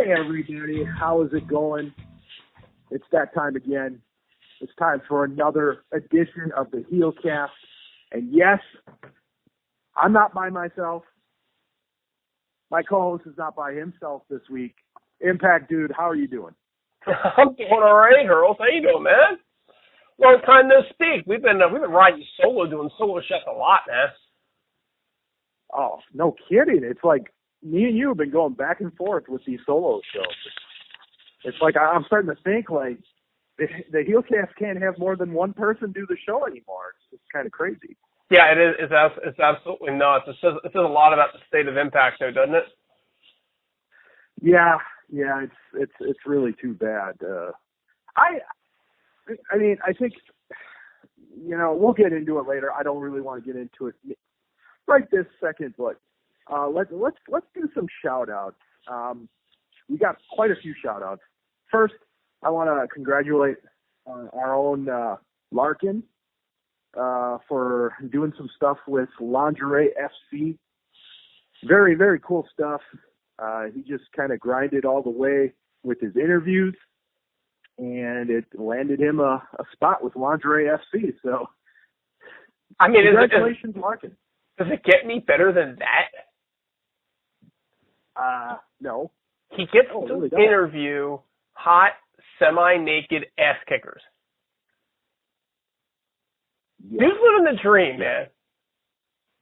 Hey everybody, how is it going? It's that time again. It's time for another edition of the HeelCast. And yes, I'm not by myself. My co-host is not by himself this week. Impact Dude, how are you doing? I'm doing all right, Hurls. How you doing, man? Long time no speak. We've been riding solo, doing solo shots a lot, man. Oh, no kidding. It's like me and you have been going back and forth with these solo shows. It's like I'm starting to think like the HeelCast can't have more than one person do the show anymore. It's kind of crazy. Yeah, it is. It's absolutely nuts. It says a lot about the state of Impact, though, doesn't it? Yeah. It's really too bad. I mean, I think we'll get into it later. I don't really want to get into it right this second, but let's do some shout outs. We got quite a few shout outs. First, I want to congratulate our own Larkin for doing some stuff with Lingerie FC. Very, very cool stuff. He just kind of grinded all the way with his interviews, and it landed him a spot with Lingerie FC. So, I mean, congratulations, Larkin. Does it get any better than that? No. He gets to interview hot, semi-naked ass kickers. Yeah. Dude's living the dream, man.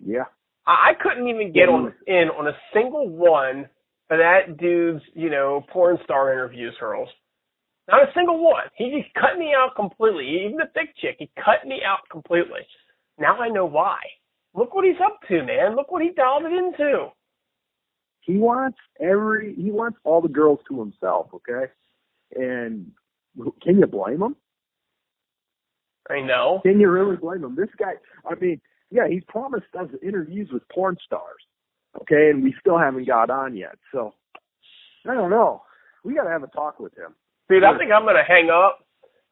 Yeah. I couldn't even get in on a single one of that dude's, porn star interviews, Hurls. Not a single one. He just cut me out completely. Even the thick chick, he cut me out completely. Now I know why. Look what he's up to, man. Look what he dialed it into. He wants all the girls to himself, okay? And can you blame him? I know. Can you really blame him? This guy, I mean, yeah, he's promised us interviews with porn stars, okay? And we still haven't got on yet. So, I don't know. We got to have a talk with him. Dude, I think I'm going to hang up,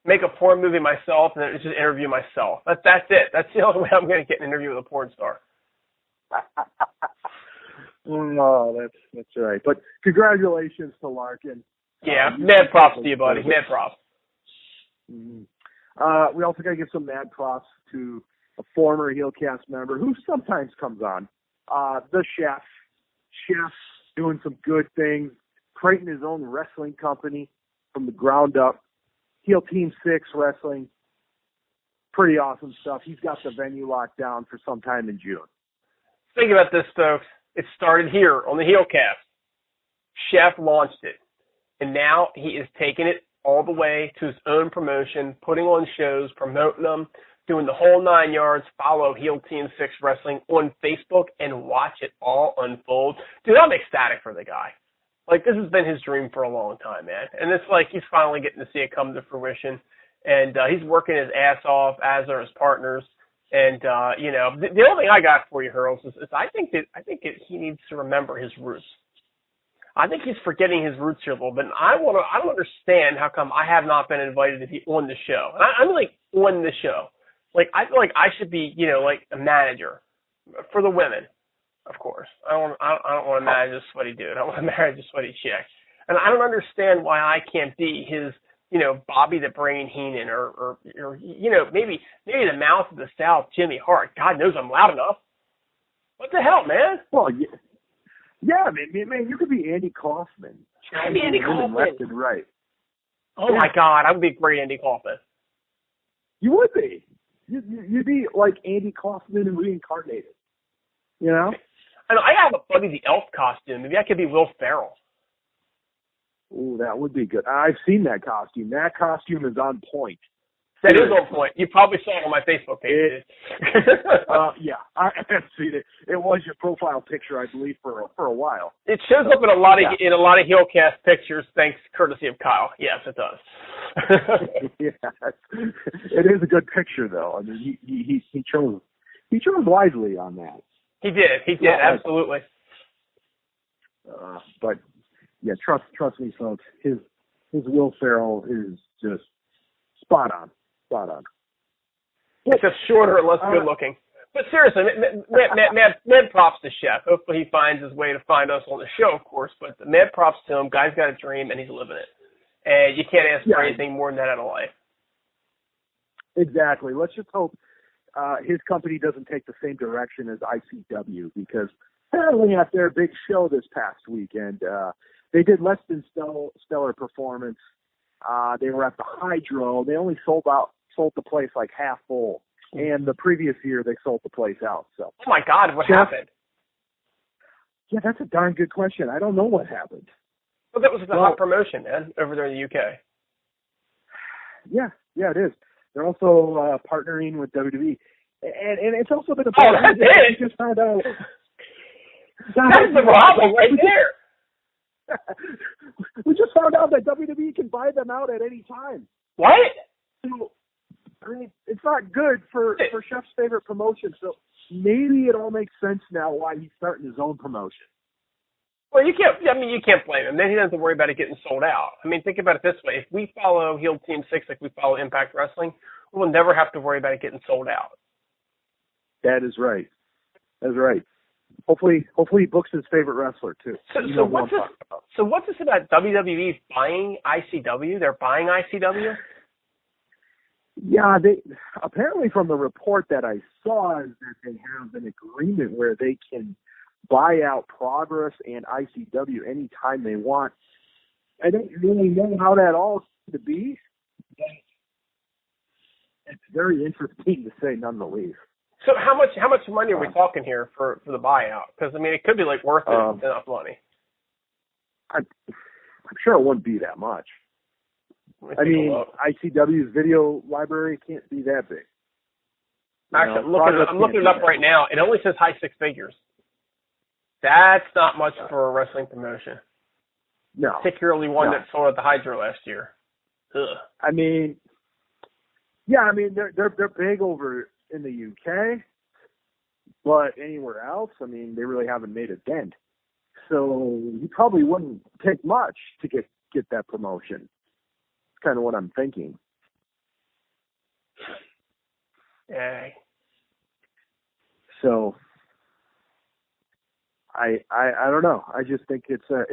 make a porn movie myself, and then just interview myself. That's it. That's the only way I'm going to get an interview with a porn star. No, that's right. But congratulations to Larkin. Yeah, mad props to you, buddy. Mad props. Mm-hmm. We also got to give some mad props to a former HeelCast member who sometimes comes on, the chef. Chef doing some good things, creating his own wrestling company from the ground up. Heelteam 6 Wrestling. Pretty awesome stuff. He's got the venue locked down for sometime in June. Think about this, folks. It started here on the HeelCast. Chef launched it. And now he is taking it all the way to his own promotion, putting on shows, promoting them, doing the whole 9 yards. Follow Heelteam 6 Wrestling on Facebook and watch it all unfold. Dude, I'm ecstatic for the guy. Like, this has been his dream for a long time, man. And it's like he's finally getting to see it come to fruition. And he's working his ass off, as are his partners. And, the only thing I got for you, Hurls, is I think he needs to remember his roots. I think he's forgetting his roots here a little bit. And I don't understand how come I have not been invited to be on the show. And I'm like on the show. Like, I feel like I should be, like a manager for the women, of course. I don't want to manage a sweaty dude. I want to manage a sweaty chick. And I don't understand why I can't be his, Bobby the Brain Heenan or maybe the mouth of the South, Jimmy Hart. God knows I'm loud enough. What the hell, man? Well, yeah, man, you could be Andy Kaufman. I'd be Andy Kaufman. Left and right. Oh, my God. I would be a great Andy Kaufman. You would be. You'd be like Andy Kaufman reincarnated. You know? I have a Buddy the Elf costume. Maybe I could be Will Ferrell. Oh, that would be good. I've seen that costume. That costume is on point. That is on point. You probably saw it on my Facebook page. Yeah, I have seen it. It was your profile picture, I believe, for a while. It shows up in a lot of HeelCast pictures, thanks courtesy of Kyle. Yes, it does. Yeah, it is a good picture, though. I mean, he chose wisely on that. He did, absolutely. But yeah, trust me, folks. His Will Ferrell is just spot on. It's just shorter and less good looking. But seriously, mad props to Chef. Hopefully he finds his way to find us on the show, of course. But mad props to him. Guy's got a dream, and he's living it. And you can't ask for anything more than that out of life. Exactly. Let's just hope his company doesn't take the same direction as ICW, because apparently at their big show this past weekend, they did less than stellar performance. They were at the Hydro. They only sold the place like half full. And the previous year they sold the place out. So. Oh my God, what happened? Yeah, that's a darn good question. I don't know what happened. Well, that was a hot promotion, man, over there in the UK. Yeah, it is. They're also partnering with WWE. And it's also been a problem. Oh, that's it. We just found out. That's the problem right there. We just found out that WWE can buy them out at any time. What? So, I mean, it's not good for Chef's favorite promotion. So maybe it all makes sense now why he's starting his own promotion. Well, you can't blame him. Then he doesn't have to worry about it getting sold out. I mean, think about it this way. If we follow Heelteam 6 like we follow Impact Wrestling, we'll never have to worry about it getting sold out. That is right. Hopefully he books his favorite wrestler, too. So what's this about WWE buying ICW? They're buying ICW? Yeah, they apparently from the report that I saw is that they have an agreement where they can buy out Progress and ICW anytime they want. I don't really know how that all is going to be, but it's very interesting to say none the least. So how much money are we talking here for the buyout? Because I mean, it could be like worth enough money. I'm sure it wouldn't be that much. I mean, ICW's video library can't be that big. Actually, I'm looking it up right now. It only says high six figures. That's not much for a wrestling promotion. No. Particularly one that sold at the Hydro last year. Ugh. I mean, they're big over in the UK, but anywhere else, I mean, they really haven't made a dent. So you probably wouldn't take much to get that promotion. It's kind of what I'm thinking. Yeah. So I don't know. I just think it's a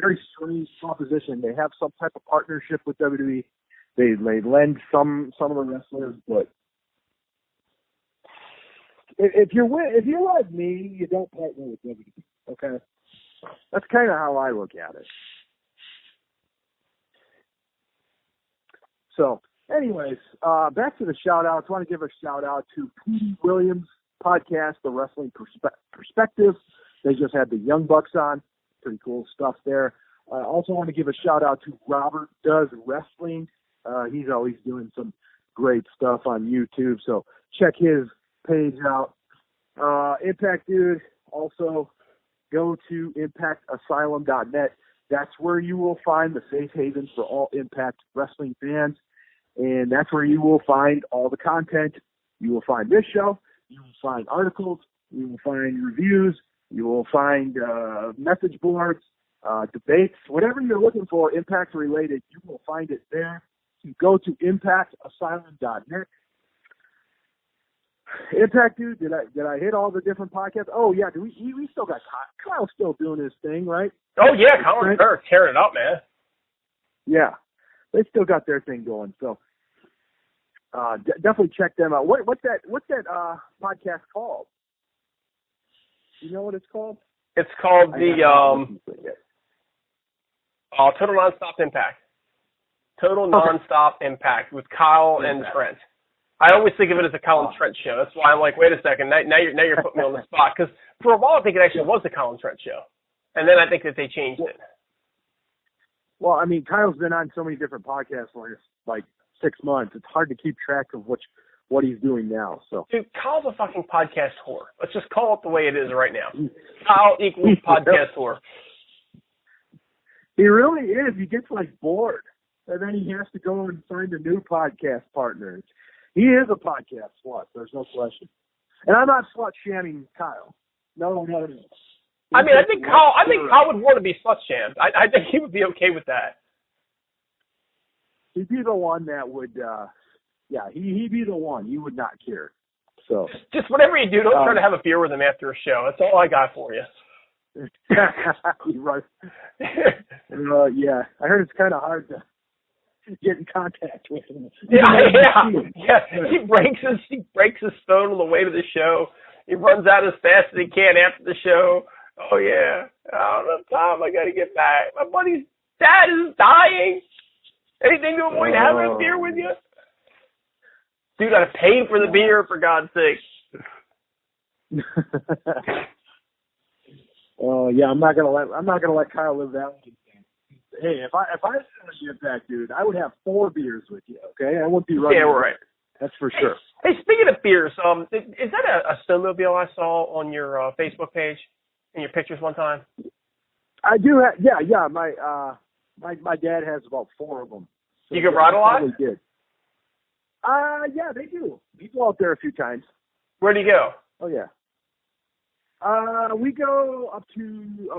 very strange proposition. They have some type of partnership with WWE. They lend some of the wrestlers, but if you're like me, you don't partner with WWE. Okay, that's kind of how I look at it. So, anyways, back to the shout-outs. I want to give a shout-out to P. Williams' podcast, The Wrestling Perspective. They just had the Young Bucks on. Pretty cool stuff there. I also want to give a shout-out to Robert Does Wrestling. He's always doing some great stuff on YouTube, so check his page out. Impact Dude, also go to impactasylum.net. That's where you will find the safe haven for all Impact Wrestling fans. And that's where you will find all the content. You will find this show. You will find articles. You will find reviews. You will find message boards, debates, whatever you're looking for, Impact related, you will find it there. You go to impactasylum.net. Impact Dude, did I hit all the different podcasts? Oh yeah, we still got Kyle's still doing his thing, right? Oh yeah, Kyle's tearing it up, man. Yeah, they still got their thing going. So definitely check them out. What's that podcast called? You know what it's called? It's called Total Nonstop Impact. Total Nonstop Impact with Kyle and Trent. I always think of it as a Kyle and Trent show. That's why I'm like, wait a second, now you're putting me on the spot. Because for a while I think it actually was the Kyle and Trent show, and then I think that they changed it. Well, I mean, Kyle's been on so many different podcasts for like 6 months. It's hard to keep track of what he's doing now. So, dude, Kyle's a fucking podcast whore. Let's just call it the way it is right now. Kyle equals podcast whore. He really is. He gets like bored, and then he has to go and find a new podcast partner. He is a podcast slut. There's no question. And I'm not slut shaming Kyle. No. I mean, I think Kyle would want to be slut shamed. I think he would be okay with that. He'd be the one that would. He'd be the one. He would not care. So just whatever you do, don't try to have a beer with him after a show. That's all I got for you. Right. Yeah, I heard it's kind of hard to get in contact with him. Yeah. He breaks his phone on the way to the show. He runs out as fast as he can after the show. Oh yeah, I don't have time. I got to get back. My buddy's dad is dying. Anything to avoid having a beer with you? Dude, I paid for the beer, for God's sake. Oh yeah, I'm not gonna let Kyle live that one. Hey, if I was in Impact, dude, I would have 4 beers with you. Okay, I wouldn't be running. Yeah, we're right. That's for sure. Hey, speaking of beers, is that a snowmobile I saw on your Facebook page in your pictures one time? I do have. Yeah. My dad has about 4 of them. So you can ride a lot? Did. Yeah, they do. We go out there a few times. Where do you go? Oh yeah. We go up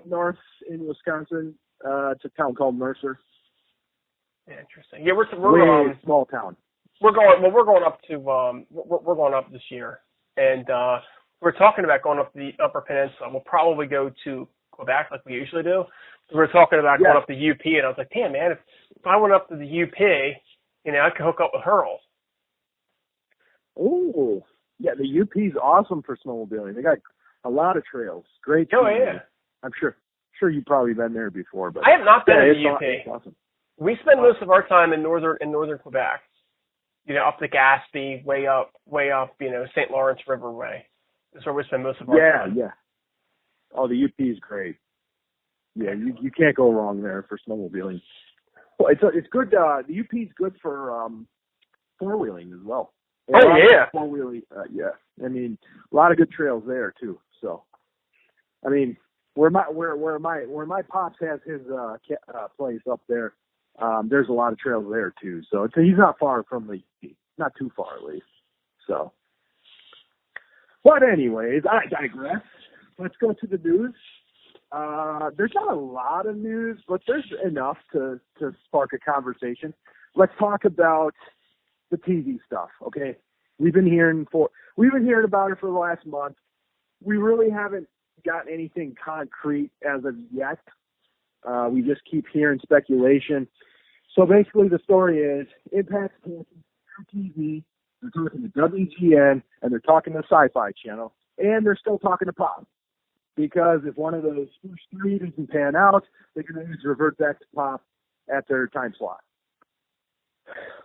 north in Wisconsin, to a town called Mercer. Interesting. Yeah, we're small town. We're going up this year, and we're talking about going up the Upper Peninsula. We'll probably go to Quebec like we usually do. We're talking about going up the UP, and I was like, damn man, if I went up to the UP, I could hook up with Hurls. Oh, yeah, the UP's awesome for snowmobiling. They got a lot of trails. Great. Oh yeah. I'm sure you've probably been there before, but I have not been in the UP. It's awesome. We spend most of our time in northern Quebec. Up the Gaspé, way up, St. Lawrence River way. That's where we spend most of our time. Yeah. Oh, the UP is great. Yeah, you can't go wrong there for snowmobiling. Well, it's good. The UP is good for 4-wheeling as well. Oh yeah. 4-wheeling. Yeah. I mean, a lot of good trails there too. So, I mean, where my pops has his place up there. There's a lot of trails there too, so he's not far from not too far at least. So, but anyways, I digress. Let's go to the news. There's not a lot of news, but there's enough to spark a conversation. Let's talk about the TV stuff. Okay, we've been hearing about it for the last month. We really haven't got anything concrete as of yet. We just keep hearing speculation. So basically the story is Impact's talking to TV, they're talking to WGN, and they're talking to Sci-Fi Channel, and they're still talking to Pop. Because if one of those first 3 doesn't pan out, they're going to revert back to Pop at their time slot.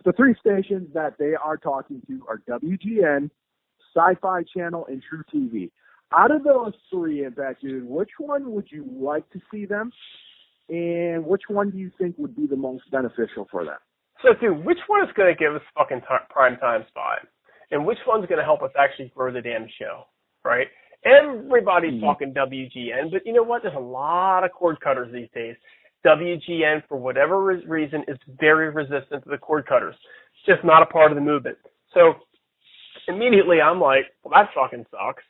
The 3 stations that they are talking to are WGN, Sci-Fi Channel, and True TV. Out of those 3, Impact Dude, which one would you like to see them? And which one do you think would be the most beneficial for them? So, dude, which one is going to give us fucking prime time spot? And which one's going to help us actually grow the damn show, right? Everybody's talking WGN, but you know what? There's a lot of cord cutters these days. WGN, for whatever reason, is very resistant to the cord cutters. It's just not a part of the movement. So, immediately I'm like, well, that fucking sucks,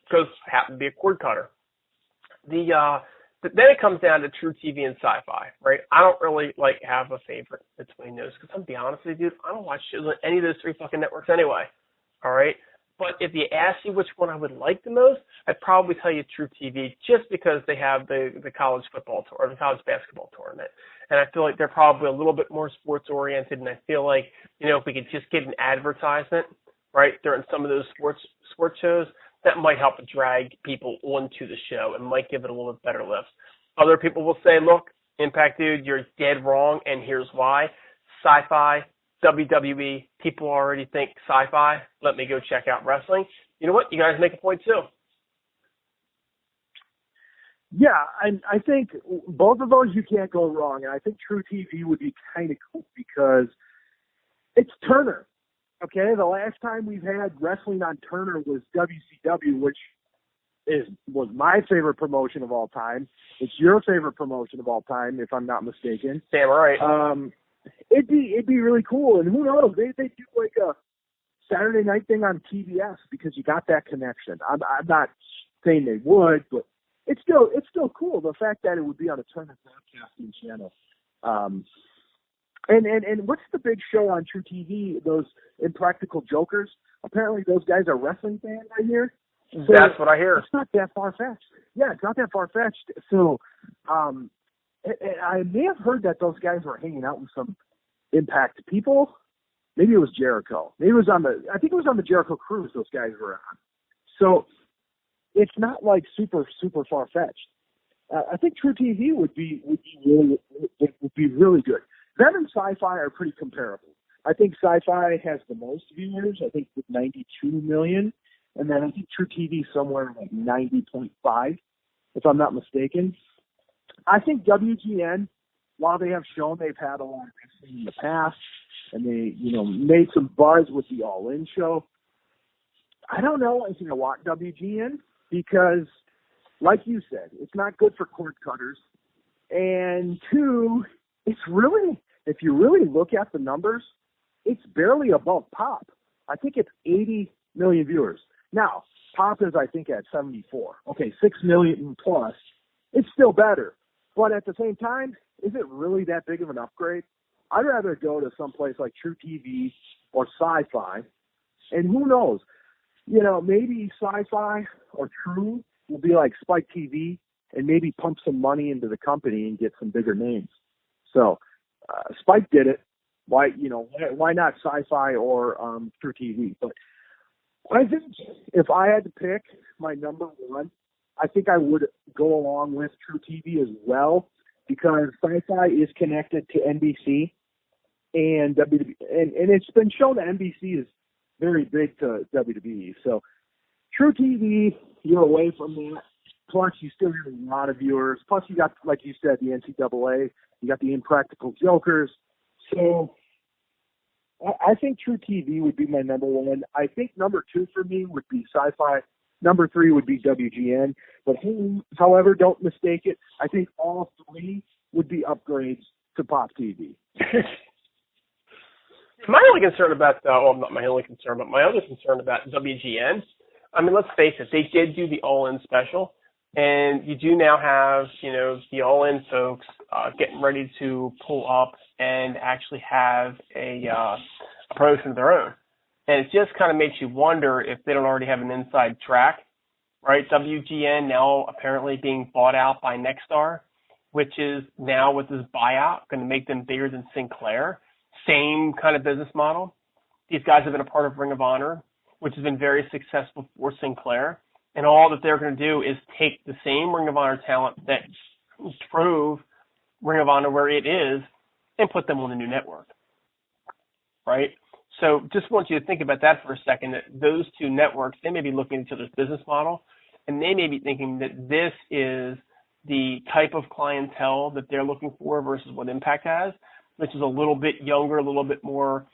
because I happen to be a cord cutter. But then it comes down to True TV and Sci-Fi, right? I don't really have a favorite between those because I'm gonna be honest with you, dude, I don't watch shows on any of those 3 fucking networks anyway. All right, but if you ask me which one I would like the most, I'd probably tell you True TV just because they have the college football tour or the college basketball tournament, and I feel like they're probably a little bit more sports oriented. And I feel like if we could just get an advertisement right during some of those sports shows, that might help drag people onto the show and might give it a little bit better lift. Other people will say, look, Impact Dude, you're dead wrong, and here's why. Sci-Fi, WWE, people already think sci-fi. Let me go check out wrestling. You know what? You guys make a point too. Yeah, I think both of those you can't go wrong. And I think True TV would be kind of cool because it's Turner. Okay, the last time we've had wrestling on Turner was WCW, which was my favorite promotion of all time. It's your favorite promotion of all time, if I'm not mistaken. Damn right. It'd be really cool, and who knows? They do like a Saturday night thing on TBS because you got that connection. I'm not saying they would, but it's still cool. The fact that it would be on a Turner broadcasting channel. And what's the big show on True TV? Those Impractical Jokers. apparently those guys are wrestling fans, I hear. So that's what I hear. It's not that far-fetched. Yeah, it's not that far-fetched. So I may have heard that those guys were hanging out with some Impact people. Maybe it was Jericho. Maybe it was I think it was on the Jericho cruise those guys were on. So it's not like super, super far-fetched. I think True TV would be really good. Them and Sci-Fi are pretty comparable. I think Sci-Fi has the most viewers, I think with 92 million, and then I think True TV somewhere like 90.5, if I'm not mistaken. I think WGN, while they have shown they've had a lot of wrestling in the past, and they, made some buzz with the All In show, I don't know if I want WGN because, like you said, it's not good for cord cutters. And two, it's really, if you really look at the numbers, it's barely above Pop. I think it's 80 million viewers. Now, Pop is, I think, at 74. Okay, 6 million plus. It's still better. But at the same time, is it really that big of an upgrade? I'd rather go to someplace like True TV or Sci-Fi. And who knows? Maybe Sci-Fi or True will be like Spike TV and maybe pump some money into the company and get some bigger names. So Spike did it. Why not Sci-Fi or True TV? But I think if I had to pick my number one, I think I would go along with True TV as well because Sci-Fi is connected to NBC and WWE, and it's been shown that NBC is very big to WWE. So True TV, you're away from that. Plus, you still have a lot of viewers. Plus, you got, like you said, the NCAA. You got the Impractical Jokers. So I think True TV would be my number one. I think number two for me would be Sci-Fi. Number three would be WGN. But however, don't mistake it. I think all three would be upgrades to Pop TV. My only concern about, not my only concern, but my other concern about WGN, I mean, let's face it, they did do the All-In special, and you do now have, the All-In folks getting ready to pull up and actually have a promotion of their own. And it just kind of makes you wonder if they don't already have an inside track, right? WGN now apparently being bought out by Nexstar, which is now with this buyout going to make them bigger than Sinclair. Same kind of business model. These guys have been a part of Ring of Honor, which has been very successful for Sinclair. And all that they're going to do is take the same Ring of Honor talent that drove Ring of Honor where it is and put them on the new network, right? So just want you to think about that for a second, that those two networks, they may be looking at each other's business model, and they may be thinking that this is the type of clientele that they're looking for versus what Impact has, which is a little bit younger, a little bit more,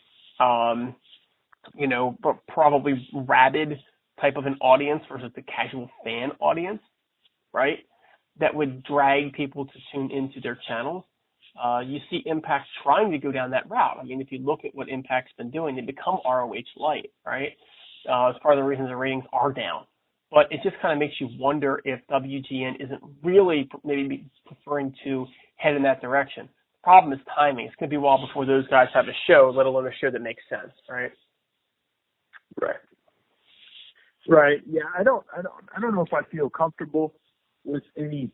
probably rabid type of an audience versus the casual fan audience, right? That would drag people to tune into their channels. You see Impact trying to go down that route. I mean, if you look at what Impact's been doing, they become ROH light, right? As part of the reasons the ratings are down. But it just kind of makes you wonder if WGN isn't really maybe preferring to head in that direction. Problem is timing. It's going to be a while before those guys have a show, let alone a show that makes sense, right? Right. Yeah, I don't know if I feel comfortable with any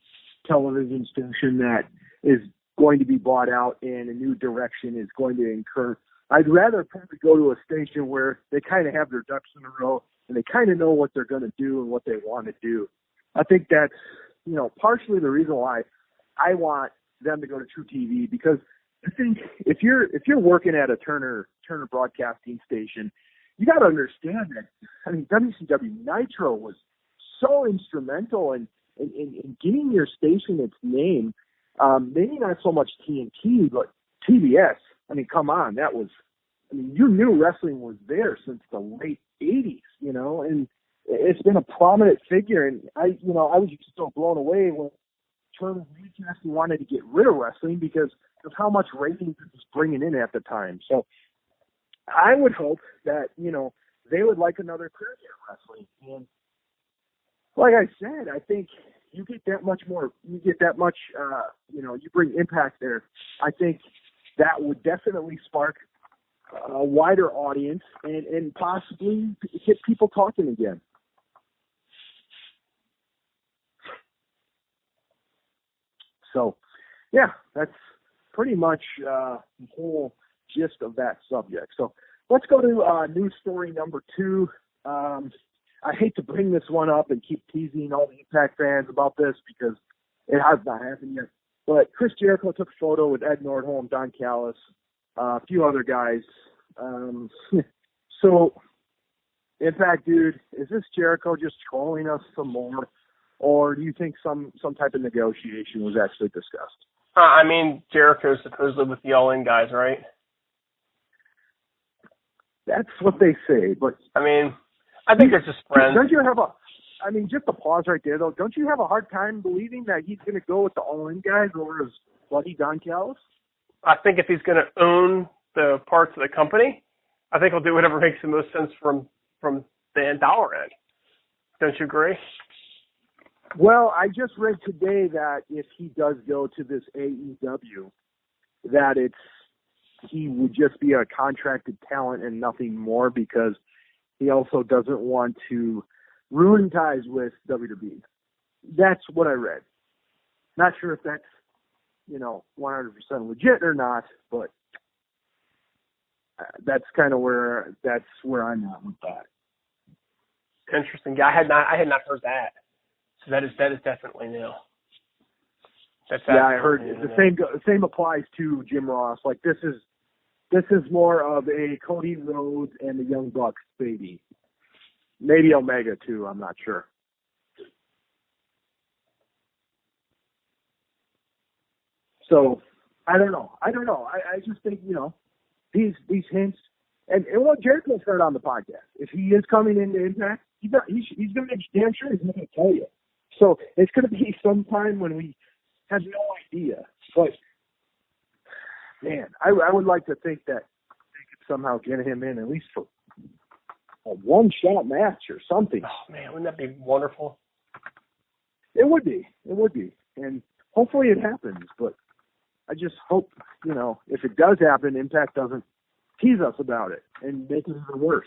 television station that is going to be bought out and a new direction is going to incur. I'd rather probably go to a station where they kind of have their ducks in a row and they kind of know what they're going to do and what they want to do. I think that's, partially the reason why I want them to go to True TV, because I think if you're working at a Turner Broadcasting station, you got to understand that. I mean, WCW Nitro was so instrumental in giving your station its name. Maybe not so much TNT, but TBS. I mean, come on, you knew wrestling was there since the late '80s, and it's been a prominent figure. And I was just so blown away when Turner Broadcasting wanted to get rid of wrestling because of how much ratings it was bringing in at the time. So I would hope that, they would like another crack at wrestling. And like I said, I think you get that much, you bring Impact there. I think that would definitely spark a wider audience and possibly get people talking again. So, yeah, that's pretty much the whole gist of that subject. So let's go to news story number 2. I hate to bring this one up and keep teasing all the Impact fans about this because it has not happened yet. But Chris Jericho took a photo with Ed Nordholm, Don Callis, a few other guys. So, Impact Dude, is this Jericho just trolling us some more? Or do you think some type of negotiation was actually discussed? I mean, Jericho's supposedly with the All-In guys, right? That's what they say, but... I mean, I think they're just friends. Don't you have just a pause right there, though. Don't you have a hard time believing that he's going to go with the All-In guys over his buddy Don Callis? I think if he's going to own the parts of the company, I think he'll do whatever makes the most sense from the dollar end. Don't you agree? Well, I just read today that if he does go to this AEW, that he would just be a contracted talent and nothing more because he also doesn't want to ruin ties with WWE. That's what I read. Not sure if that's, 100% legit or not, but that's kind of where I'm at with that. Interesting. Yeah, I had not heard that. So that is definitely new. I heard the same applies to Jim Ross. Like this is more of a Cody Rhodes and the Young Bucks baby. Maybe Omega too. I'm not sure. So I don't know. I just think these hints and what Jericho's heard on the podcast. If he is coming into Impact, he's going to make damn sure he's going to tell you. So it's going to be sometime when we have no idea. But, man, I would like to think that they could somehow get him in at least for a one-shot match or something. Oh, man, wouldn't that be wonderful? It would be. And hopefully it happens. But I just hope, if it does happen, Impact doesn't tease us about it and make it even worse.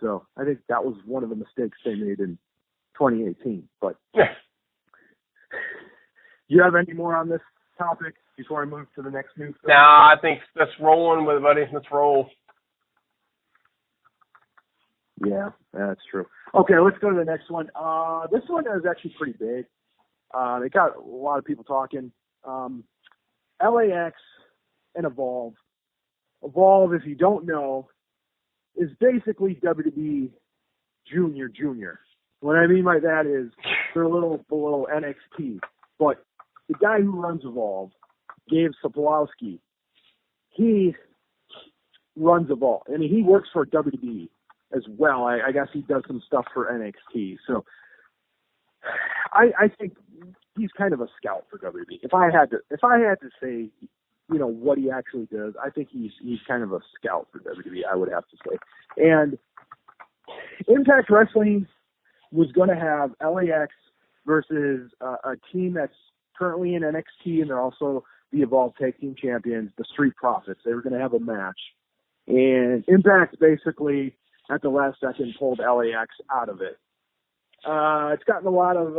So I think that was one of the mistakes they made in 2018. But you have any more on this topic before I move to the next news? No, I think let's roll on with it, buddy. Let's roll. Yeah, that's true. Okay, let's go to the next one. This one is actually pretty big. It got a lot of people talking. LAX and Evolve. Evolve, if you don't know, is basically WWE Junior. What I mean by that is they're a little below NXT. But the guy who runs Evolve, Gabe Sapolowski, he runs Evolve. I mean, he works for WWE as well. I guess he does some stuff for NXT. So I think he's kind of a scout for WWE. If I had to say, what he actually does, I think he's kind of a scout for WWE, I would have to say. And Impact Wrestling was going to have LAX versus a team that's currently in NXT, and they're also the Evolve Tag Team Champions, the Street Profits. They were going to have a match. And Impact basically, at the last second, pulled LAX out of it. It's gotten a lot of,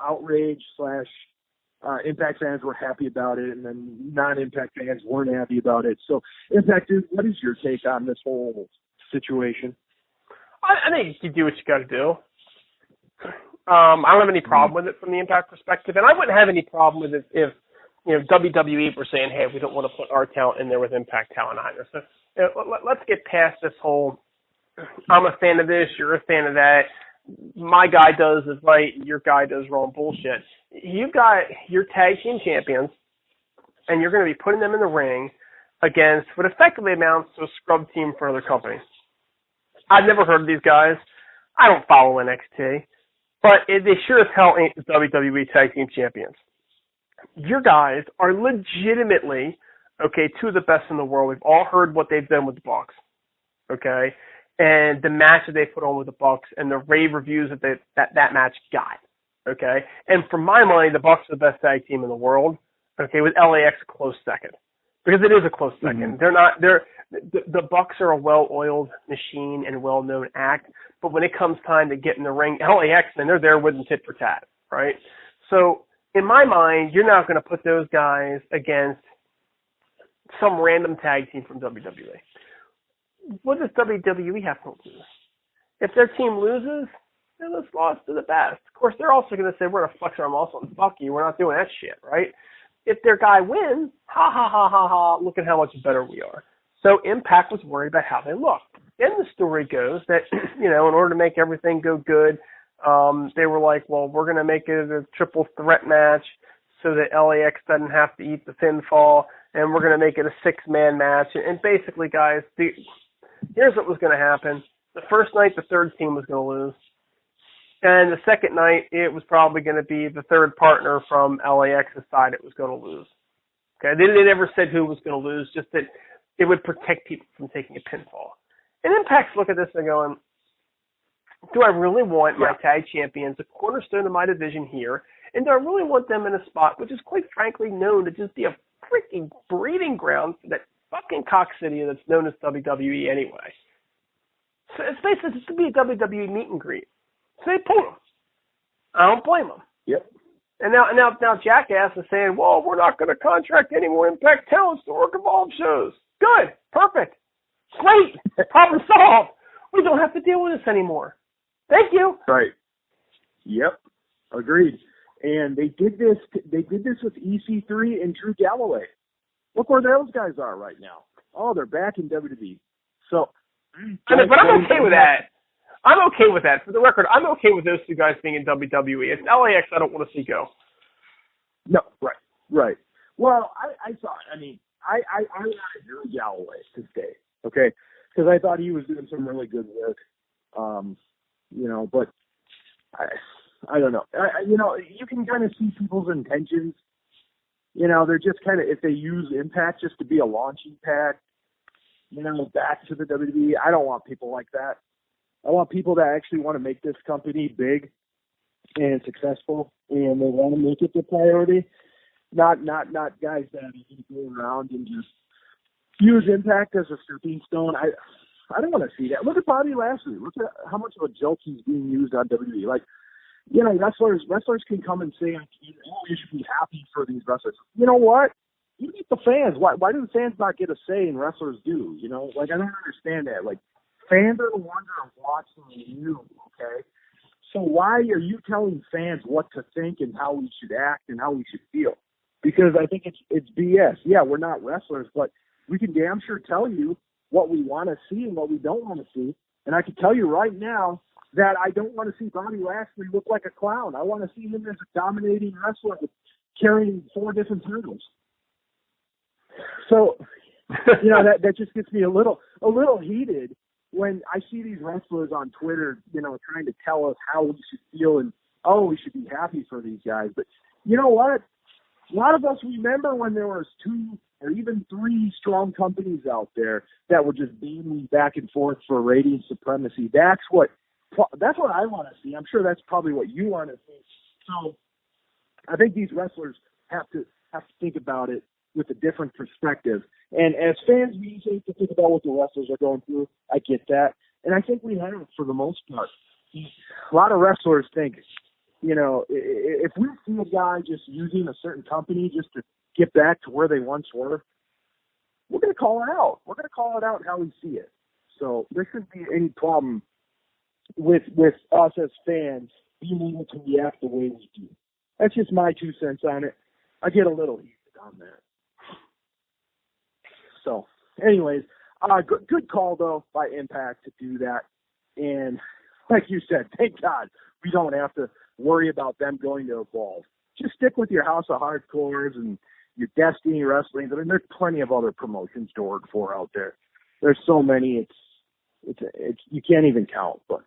outrage / Impact fans were happy about it, and then non-Impact fans weren't happy about it. So, Impact, dude, what is your take on this whole situation? I think you do what you got to do. I don't have any problem with it from the Impact perspective, and I wouldn't have any problem with it if WWE were saying, "Hey, we don't want to put our talent in there with Impact talent either." So let's get past this whole "I'm a fan of this, you're a fan of that." My guy does is right, your guy does wrong bullshit. You've got your tag team champions, and you're going to be putting them in the ring against what effectively amounts to a scrub team for other companies. I've never heard of these guys. I don't follow NXT, but they sure as hell ain't the WWE tag team champions. Your guys are legitimately, two of the best in the world. We've all heard what they've done with the Bucks, and the match that they put on with the Bucks and the rave reviews that match got, And for my money, the Bucks are the best tag team in the world, with LAX a close second. because it is a close second. The Bucks are a well-oiled machine and well-known act, but when it comes time to get in the ring, LAX, man, they're there with them tit for tat, right? So in my mind, you're not going to put those guys against some random tag team from WWE. What does WWE have to lose? If their team loses, then let's lost to the best. Of course, they're also going to say, we're going to flex our muscle and fuck you. We're not doing that shit, right? If their guy wins, ha, ha, ha, ha, ha, look at how much better we are. So Impact was worried about how they look. Then the story goes that, in order to make everything go good, they were like, well, we're going to make it a triple threat match so that LAX doesn't have to eat the pinfall, and we're going to make it a 6-man match. And basically, guys, here's what was going to happen. The first night, the third team was going to lose. And the second night, it was probably going to be the third partner from LAX's side that was going to lose. Okay, they never said who was going to lose, just that it would protect people from taking a pinfall. And Impact's look at this and going, do I really want my tag champions, a cornerstone of my division here, and do I really want them in a spot which is quite frankly known to just be a freaking breeding ground for that fucking cock city that's known as WWE anyway? So it's basically just to be a WWE meet and greet. So they pull them. I don't blame them. Yep. And now Jackass is saying, well, we're not going to contract any more Impact talents to work Evolve shows. Good. Perfect. Great. Problem solved. We don't have to deal with this anymore. Thank you. Right. Yep. Agreed. And they did this with EC3 and Drew Galloway. Look where those guys are right now. Oh, they're back in WWE. So, but I'm okay with that. I'm okay with that. For the record, I'm okay with those two guys being in WWE. It's LAX I don't want to see go. No, right. Well, I thought, I wanted Drew Galloway to stay, okay? Because I thought he was doing some really good work, but I don't know. You can kind of see people's intentions. They're just kind of, if they use Impact just to be a launching pad, back to the WWE, I don't want people like that. I want people that actually want to make this company big and successful, and they want to make it the priority. Not guys that go around and just use Impact as a stepping stone. I don't want to see that. Look at Bobby Lashley. Look at how much of a joke he's being used on WWE. Like, wrestlers can come and say, you should be happy for these wrestlers. You know what? You get the fans. Why do the fans not get a say and wrestlers do? I don't understand that. Like, fans are the ones that are watching you, okay? So why are you telling fans what to think and how we should act and how we should feel? Because I think it's BS. Yeah, we're not wrestlers, but we can damn sure tell you what we want to see and what we don't want to see. And I can tell you right now that I don't want to see Bobby Lashley look like a clown. I want to see him as a dominating wrestler carrying 4 different titles. So, that just gets me a little heated when I see these wrestlers on Twitter, trying to tell us how we should feel and, we should be happy for these guys. But you know what? A lot of us remember when there was 2 or even 3 strong companies out there that were just beating back and forth for rating supremacy. That's what I want to see. I'm sure that's probably what you want to see. So I think these wrestlers have to think about it with a different perspective. And as fans, we usually have to think about what the wrestlers are going through. I get that. And I think we have for the most part. A lot of wrestlers think, if we see a guy just using a certain company just to get back to where they once were, we're going to call it out. We're going to call it out how we see it. So there shouldn't be any problem with us as fans being able to react the way we do. That's just my 2 cents on it. I get a little heated on that. So, anyways, good call, though, by Impact to do that. And like you said, thank God we don't have to worry about them going to Evolve. Just stick with your House of Hardcores and your Destiny Wrestling. There's plenty of other promotions to work for out there. There's so many, it's you can't even count. But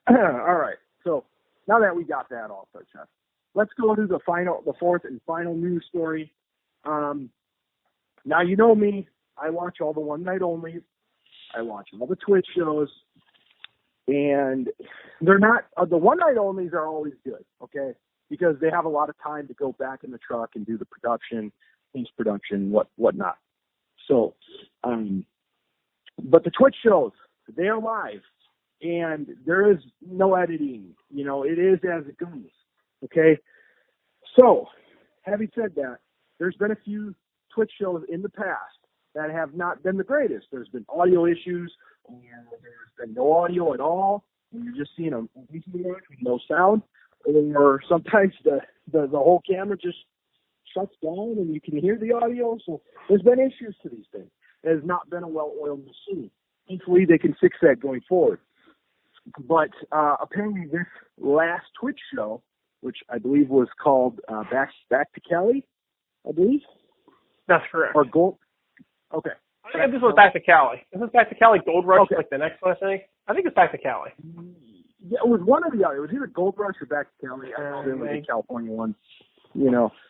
all right, so now that we got that off our chest, let's go to the 4th and final news story. Now, you know me, I watch all the one-night onlys. I watch all the Twitch shows. And they're not, the one-night onlys are always good, okay? Because they have a lot of time to go back in the truck and do the production post-production, whatnot. So, but the Twitch shows, they are live, and there is no editing. It is as it goes. Okay? So, having said that, there's been a few Twitch shows in the past that have not been the greatest. There's been audio issues, or there's been no audio at all, and you're just seeing a video with no sound, or sometimes the whole camera just shuts down and you can hear the audio. So there's been issues to these things. It has not been a well-oiled machine. Hopefully they can fix that going forward. But apparently this last Twitch show, which I believe was called Back to Cali, I believe. That's correct. Or Gold. Okay. I think this was Back to Cali. Is this Back to Cali Gold Rush, like the next one, I think? I think it's Back to Cali. Yeah, it was one or the other. It was either Gold Rush or Back to Cali. I don't know, the California one.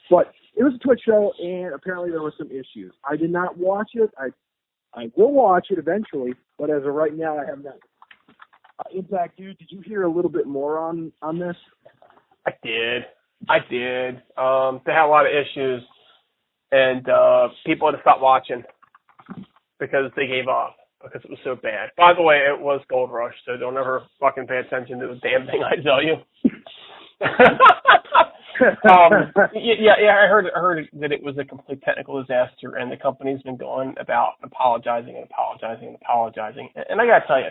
But it was a Twitch show, and apparently there were some issues. I did not watch it. I will watch it eventually, but as of right now, I have not. Impact Dude, did you hear a little bit more on this? I did. They had a lot of issues, and people had to stop watching because they gave up because it was so bad. By the way, it was Gold Rush, so don't ever fucking pay attention to the damn thing I tell you. I heard that it was a complete technical disaster, and the company's been going about apologizing. And I gotta tell you,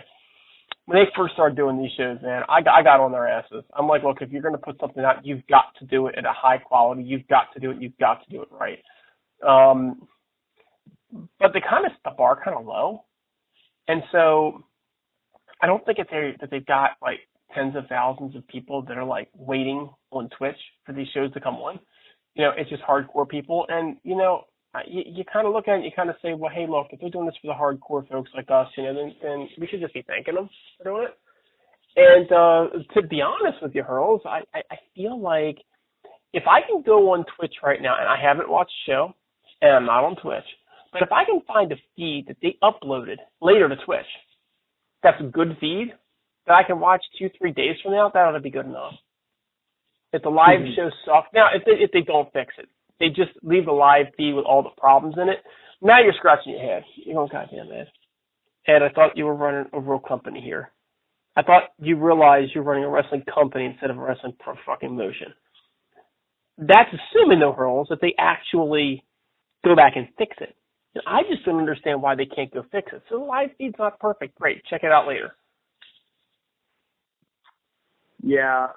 when they first started doing these shows, man, I got on their asses. I'm like, look, if you're going to put something out, you've got to do it at a high quality. You've got to do it right. But they kind of set the bar kind of low, and so I don't think that they've got like tens of thousands of people that are like waiting on Twitch for these shows to come on. It's just hardcore people, and you kind of look at it and you kind of say, well, hey, look, if they're doing this for the hardcore folks like us, then we should just be thanking them for doing it. And to be honest with you, Hurls, I feel like if I can go on Twitch right now, and I haven't watched the show, and I'm not on Twitch, but if I can find a feed that they uploaded later to Twitch, that's a good feed that I can watch 2-3 days from now, that ought to be good enough. If the live show sucks, now if they don't fix it, they just leave the live feed with all the problems in it, now you're scratching your head. You're going, goddamn, man. Ed, I thought you were running a real company here. I thought you realized you're running a wrestling company instead of a wrestling fucking motion. That's assuming, though, Hurls, that they actually go back and fix it. And I just don't understand why they can't go fix it. So the live feed's not perfect. Great. Check it out later. Yeah.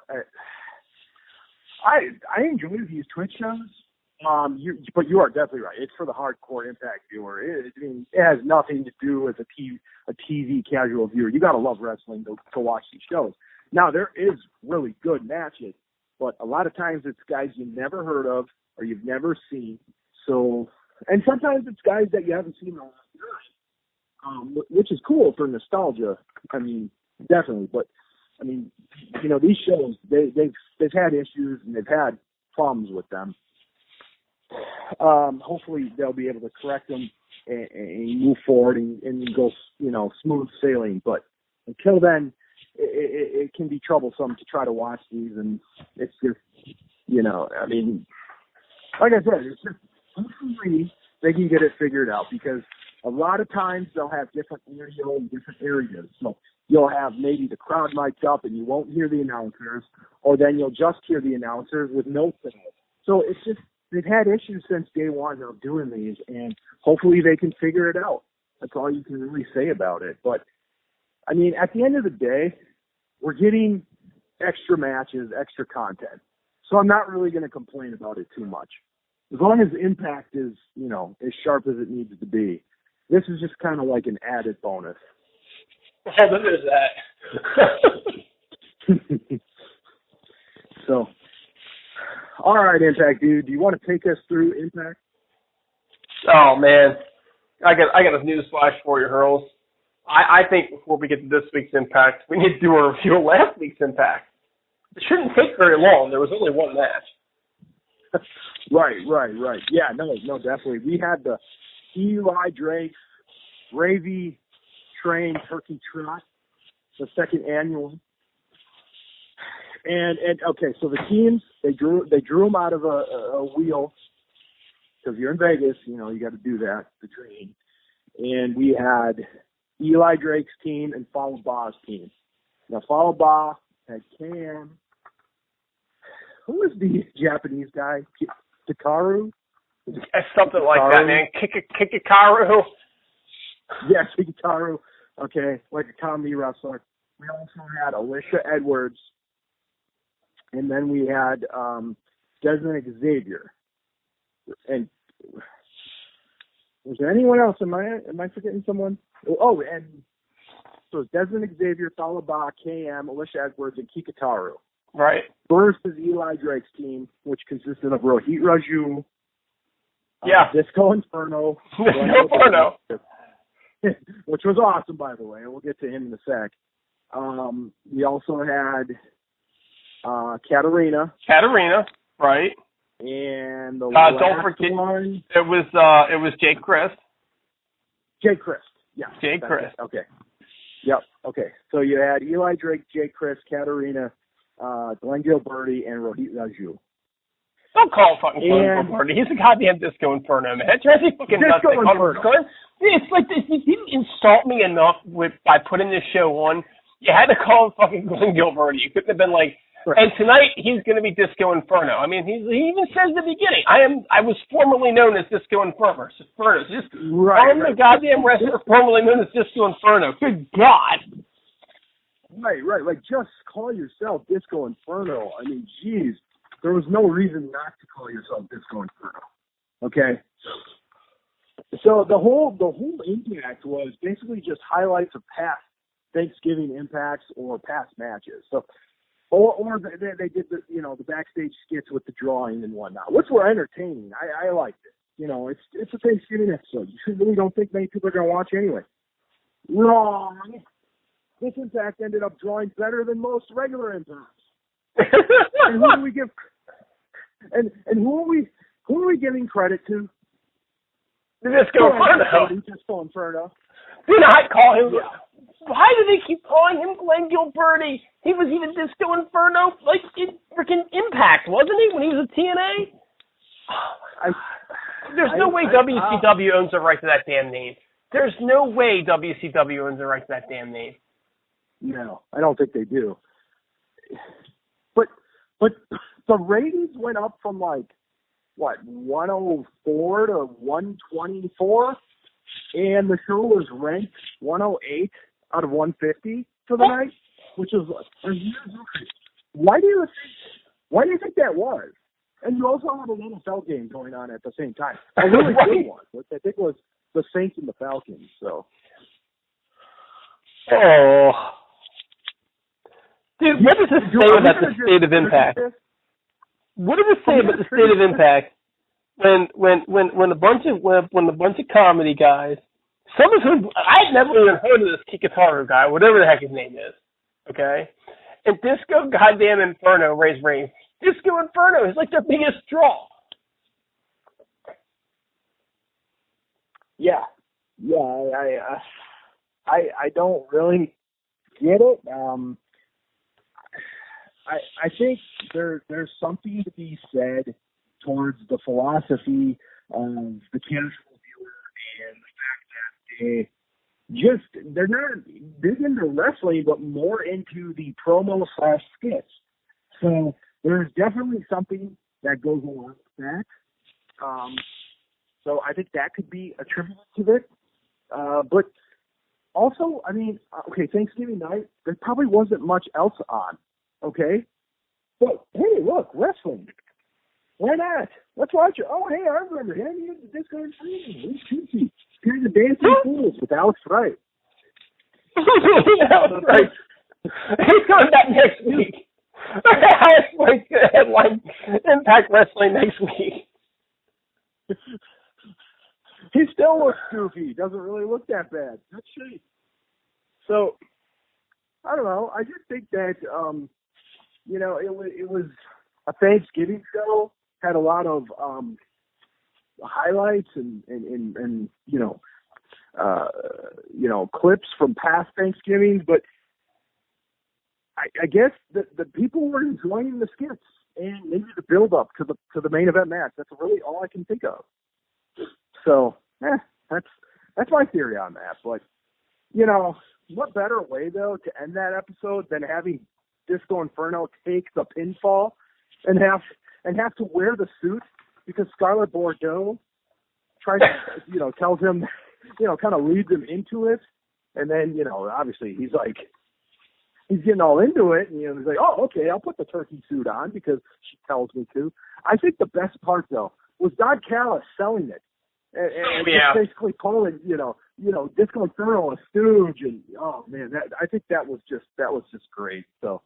I enjoy these Twitch shows. But you are definitely right. It's for the hardcore Impact viewer. It has nothing to do with a TV casual viewer. You got to love wrestling to watch these shows. Now, there is really good matches, but a lot of times it's guys you never heard of or you've never seen. So, and sometimes it's guys that you haven't seen in a long time, which is cool for nostalgia. I mean, definitely. But I mean, these shows they've had issues and they've had problems with them. Hopefully they'll be able to correct them and move forward and go, smooth sailing. But until then, it can be troublesome to try to watch these, and it's just, I mean, like I said, it's just hopefully they can get it figured out, because a lot of times they'll have different audio in different areas. So you'll have maybe the crowd mic'd up and you won't hear the announcers, or then you'll just hear the announcers with no sound. So it's just, they've had issues since day one of doing these, and hopefully they can figure it out. That's all you can really say about it. But, I mean, at the end of the day, we're getting extra matches, extra content. So I'm not really going to complain about it too much. As long as Impact is, as sharp as it needs to be. This is just kind of like an added bonus. Oh, look at that. So, all right, Impact Dude, do you want to take us through Impact? Oh, man. I got a news flash for you, Hurls. I think before we get to this week's Impact, we need to do a review of last week's Impact. It shouldn't take very long. There was only one match. Right. Yeah, no, definitely. We had the Eli Drake Gravy Train Turkey Trot, the second annual. And okay, so the teams, they drew them out of a wheel, because you're in Vegas, you got to do that, the dream. And we had Eli Drake's team and Follow Ba's team. Now, Follow Ba had Cam. Who was the Japanese guy? Hikaru? Something like that, man. Kikikaru. Yes, Hikaru. Okay, like a comedy wrestler. We also had Alicia Edwards. And then we had Desmond Xavier. And was there anyone else? Am I forgetting someone? Oh, and so it's Desmond Xavier, Falaba, KM, Alicia Edwards, and Kikitaru. Right. Versus Eli Drake's team, which consisted of Rohit Raju, Disco Inferno, which was awesome, by the way, and we'll get to him in a sec. We also had Katarina, right? And the don't forget, one, it was Jake Christ. Jake Christ, yeah. Jake Christ. Okay. Yep. Okay. So you had Eli Drake, Jake Christ, Katarina, Glenn Gilberti, and Rohit Raju. Don't call him fucking Glenn Gilberti. He's a goddamn Disco Inferno, man. That's really fucking nuts. Disco Inferno. It's like this. You didn't insult me enough by putting this show on. You had to call him fucking Glenn Gilberti. You couldn't have been like, right. And tonight he's going to be Disco Inferno. I mean, he even says at the beginning, I was formerly known as Disco Inferno. Just I'm the goddamn wrestler formerly known as Disco Inferno. Good God. Right. Like, just call yourself Disco Inferno. I mean, geez, there was no reason not to call yourself Disco Inferno. Okay. So the whole Impact was basically just highlights of past Thanksgiving impacts or past matches. So, or they did the backstage skits with the drawing and whatnot, which were entertaining. I liked it. It's a Thanksgiving episode. You really don't think many people are going to watch anyway. Wrong. This Impact ended up drawing better than most regular Impacts. And who do we give? And who are we giving credit to? Disco Inferno. Disco Inferno. Do not call him. Yeah. Why do they keep calling him Glenn Gilberti? He was even Disco Inferno, like in freaking Impact, wasn't he, when he was a TNA? There's no way WCW owns the right to that damn name. There's no way WCW owns the right to that damn name. No, I don't think they do. But the ratings went up from 104 to 124, and the show was ranked 108 out of 150 for the night, which is why do you think that was? And you also had an NFL game going on at the same time. A really good one, which I think was the Saints and the Falcons. So, dude, what does this say about the state of Impact? What does it say about the state of Impact when a bunch of comedy guys, some of whom I'd never even heard of this Kikitaru guy, whatever the heck his name is, okay? And Disco goddamn Inferno raised ratings. Disco Inferno is like their biggest draw. Yeah, I don't really get it. I think there's something to be said towards the philosophy of the casual viewer and the fact that they're not big into wrestling, but more into the promo/skits. So there's definitely something that goes along with that. So I think that could be attributed to it. But also, I mean, okay, Thanksgiving night, there probably wasn't much else on. Okay? But, hey, look, wrestling. Why not? Let's watch it. Oh, hey, I remember him. He was the Disco Inferno. He's goofy. He's the Dancing Fools with Alex Wright. Alex Wright. He's coming back next week. Alex Wright's going to headline Impact Wrestling next week. He still looks goofy. Doesn't really look that bad. That's shitty. So, I don't know. I just think that, it was a Thanksgiving show, had a lot of highlights and clips from past Thanksgivings, but I guess the people were enjoying the skits and maybe the build up to the main event match. That's really all I can think of. So, that's my theory on that. But, what better way, though, to end that episode than having Disco Inferno take the pinfall and have to wear the suit because Scarlett Bordeaux tries to, tells him, kind of leads him into it. And then, obviously he's getting all into it. And, he's like, oh, okay, I'll put the turkey suit on because she tells me to. I think the best part, though, was Don Callis selling it. And just basically calling, Disco Inferno a stooge. And, oh, man, I think that was just great. So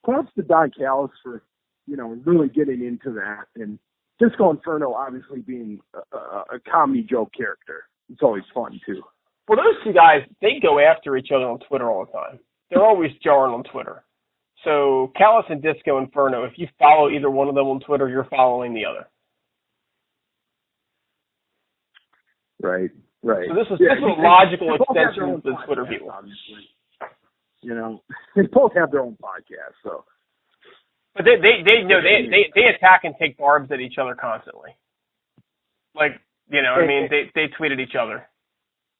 props to Don Callis for, really getting into that. And Disco Inferno obviously being a comedy joke character. It's always fun, too. Well, those two guys, they go after each other on Twitter all the time. They're always jarring on Twitter. So Callis and Disco Inferno, if you follow either one of them on Twitter, you're following the other. Right. So this is a logical extension of the Twitter people. They both have their own podcast, so. But they attack and take barbs at each other constantly. They tweet at each other.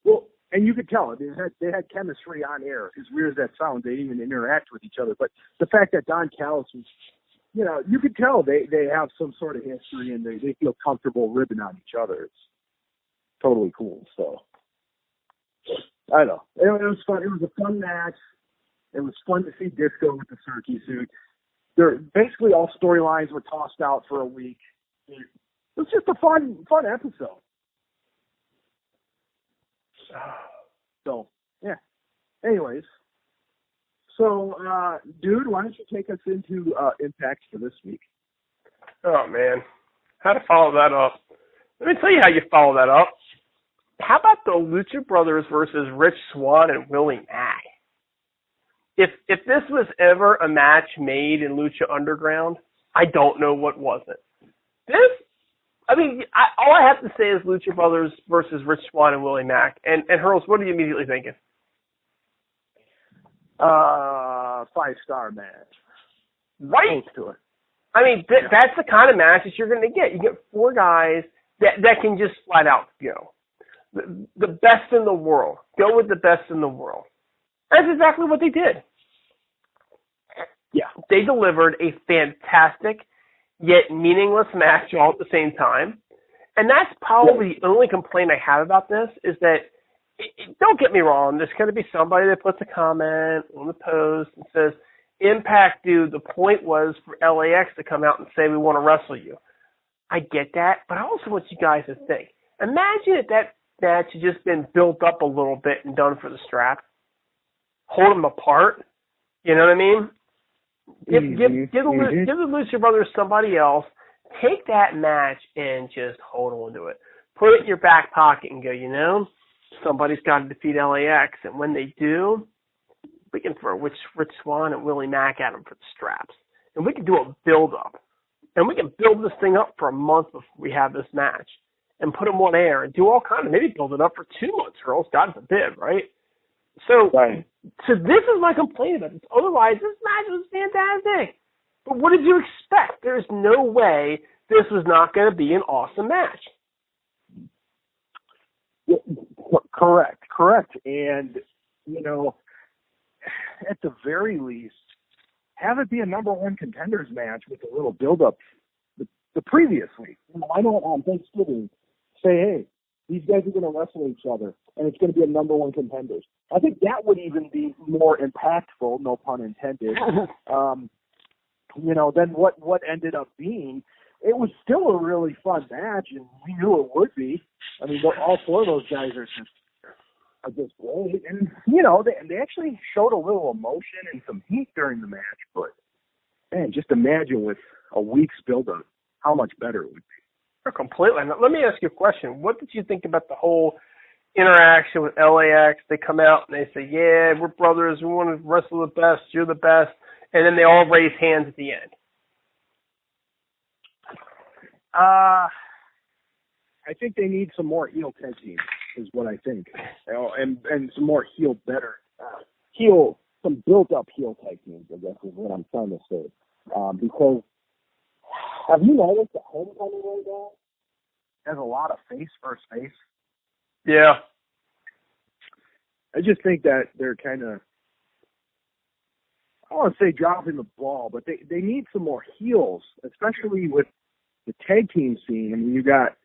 Well, and you could tell they had chemistry on air. As weird as that sounds, they didn't even interact with each other. But the fact that Don Callis was, you could tell they have some sort of history and they feel comfortable ribbing on each other. It's totally cool. So I don't know. It was fun. It was a fun match. It was fun to see Disco with the turkey suit. Basically all storylines were tossed out for a week. It was just a fun episode. So, yeah. Anyways, so, dude, why don't you take us into Impact for this week? Oh, man. How to follow that up. Let me tell you how you follow that up. How about the Lucha Brothers versus Rich Swann and Willie Mack? If this was ever a match made in Lucha Underground, I don't know what wasn't. All I have to say is Lucha Brothers versus Rich Swann and Willie Mack. And Hurls, what are you immediately thinking? 5-star match. Right. Close to it. That's the kind of match that you're going to get. You get four guys that can just flat out go. The best in the world. Go with the best in the world. That's exactly what they did. Yeah. They delivered a fantastic yet meaningless match all at the same time. And that's probably the only complaint I have about this is that, don't get me wrong, there's going to be somebody that puts a comment on the post and says, Impact Dude, the point was for LAX to come out and say we want to wrestle you. I get that, but I also want you guys to think. Imagine if that match had just been built up a little bit and done for the strap. Hold them apart. You know what I mean? Give the Lucha Brothers somebody else. Take that match and just hold on to it. Put it in your back pocket and go, somebody's got to defeat LAX. And when they do, we can throw Rich Swann and Willie Mack at them for the straps. And we can do a build-up. And we can build this thing up for a month before we have this match. And put them on air and do all kinds of, maybe build it up for 2 months, or else God forbid, right? So this is my complaint about this. Otherwise, this match was fantastic. But what did you expect? There's no way this was not going to be an awesome match. Correct. And, at the very least, have it be a number one contenders match with a little build-up the previous week. Why not on Thanksgiving say, hey, these guys are going to wrestle each other, and it's going to be a number one contenders. I think that would even be more impactful, no pun intended, than what ended up being. It was still a really fun match, and we knew it would be. All four of those guys are just great. And, they actually showed a little emotion and some heat during the match. But, man, just imagine with a week's build-up how much better it would be. Completely. Now, let me ask you a question. What did you think about the whole interaction with LAX? They come out and they say, yeah, we're brothers. We want to wrestle the best. You're the best. And then they all raise hands at the end. I think they need some more heel tag teams is what I think. And some more some built-up heel tag teams, I guess is what I'm trying to say. Because have you noticed that Homecoming right now? has a lot of face versus face. Yeah. I just think that they're kind of, I don't want to say dropping the ball, but they need some more heels, especially with the tag team scene. I mean, you got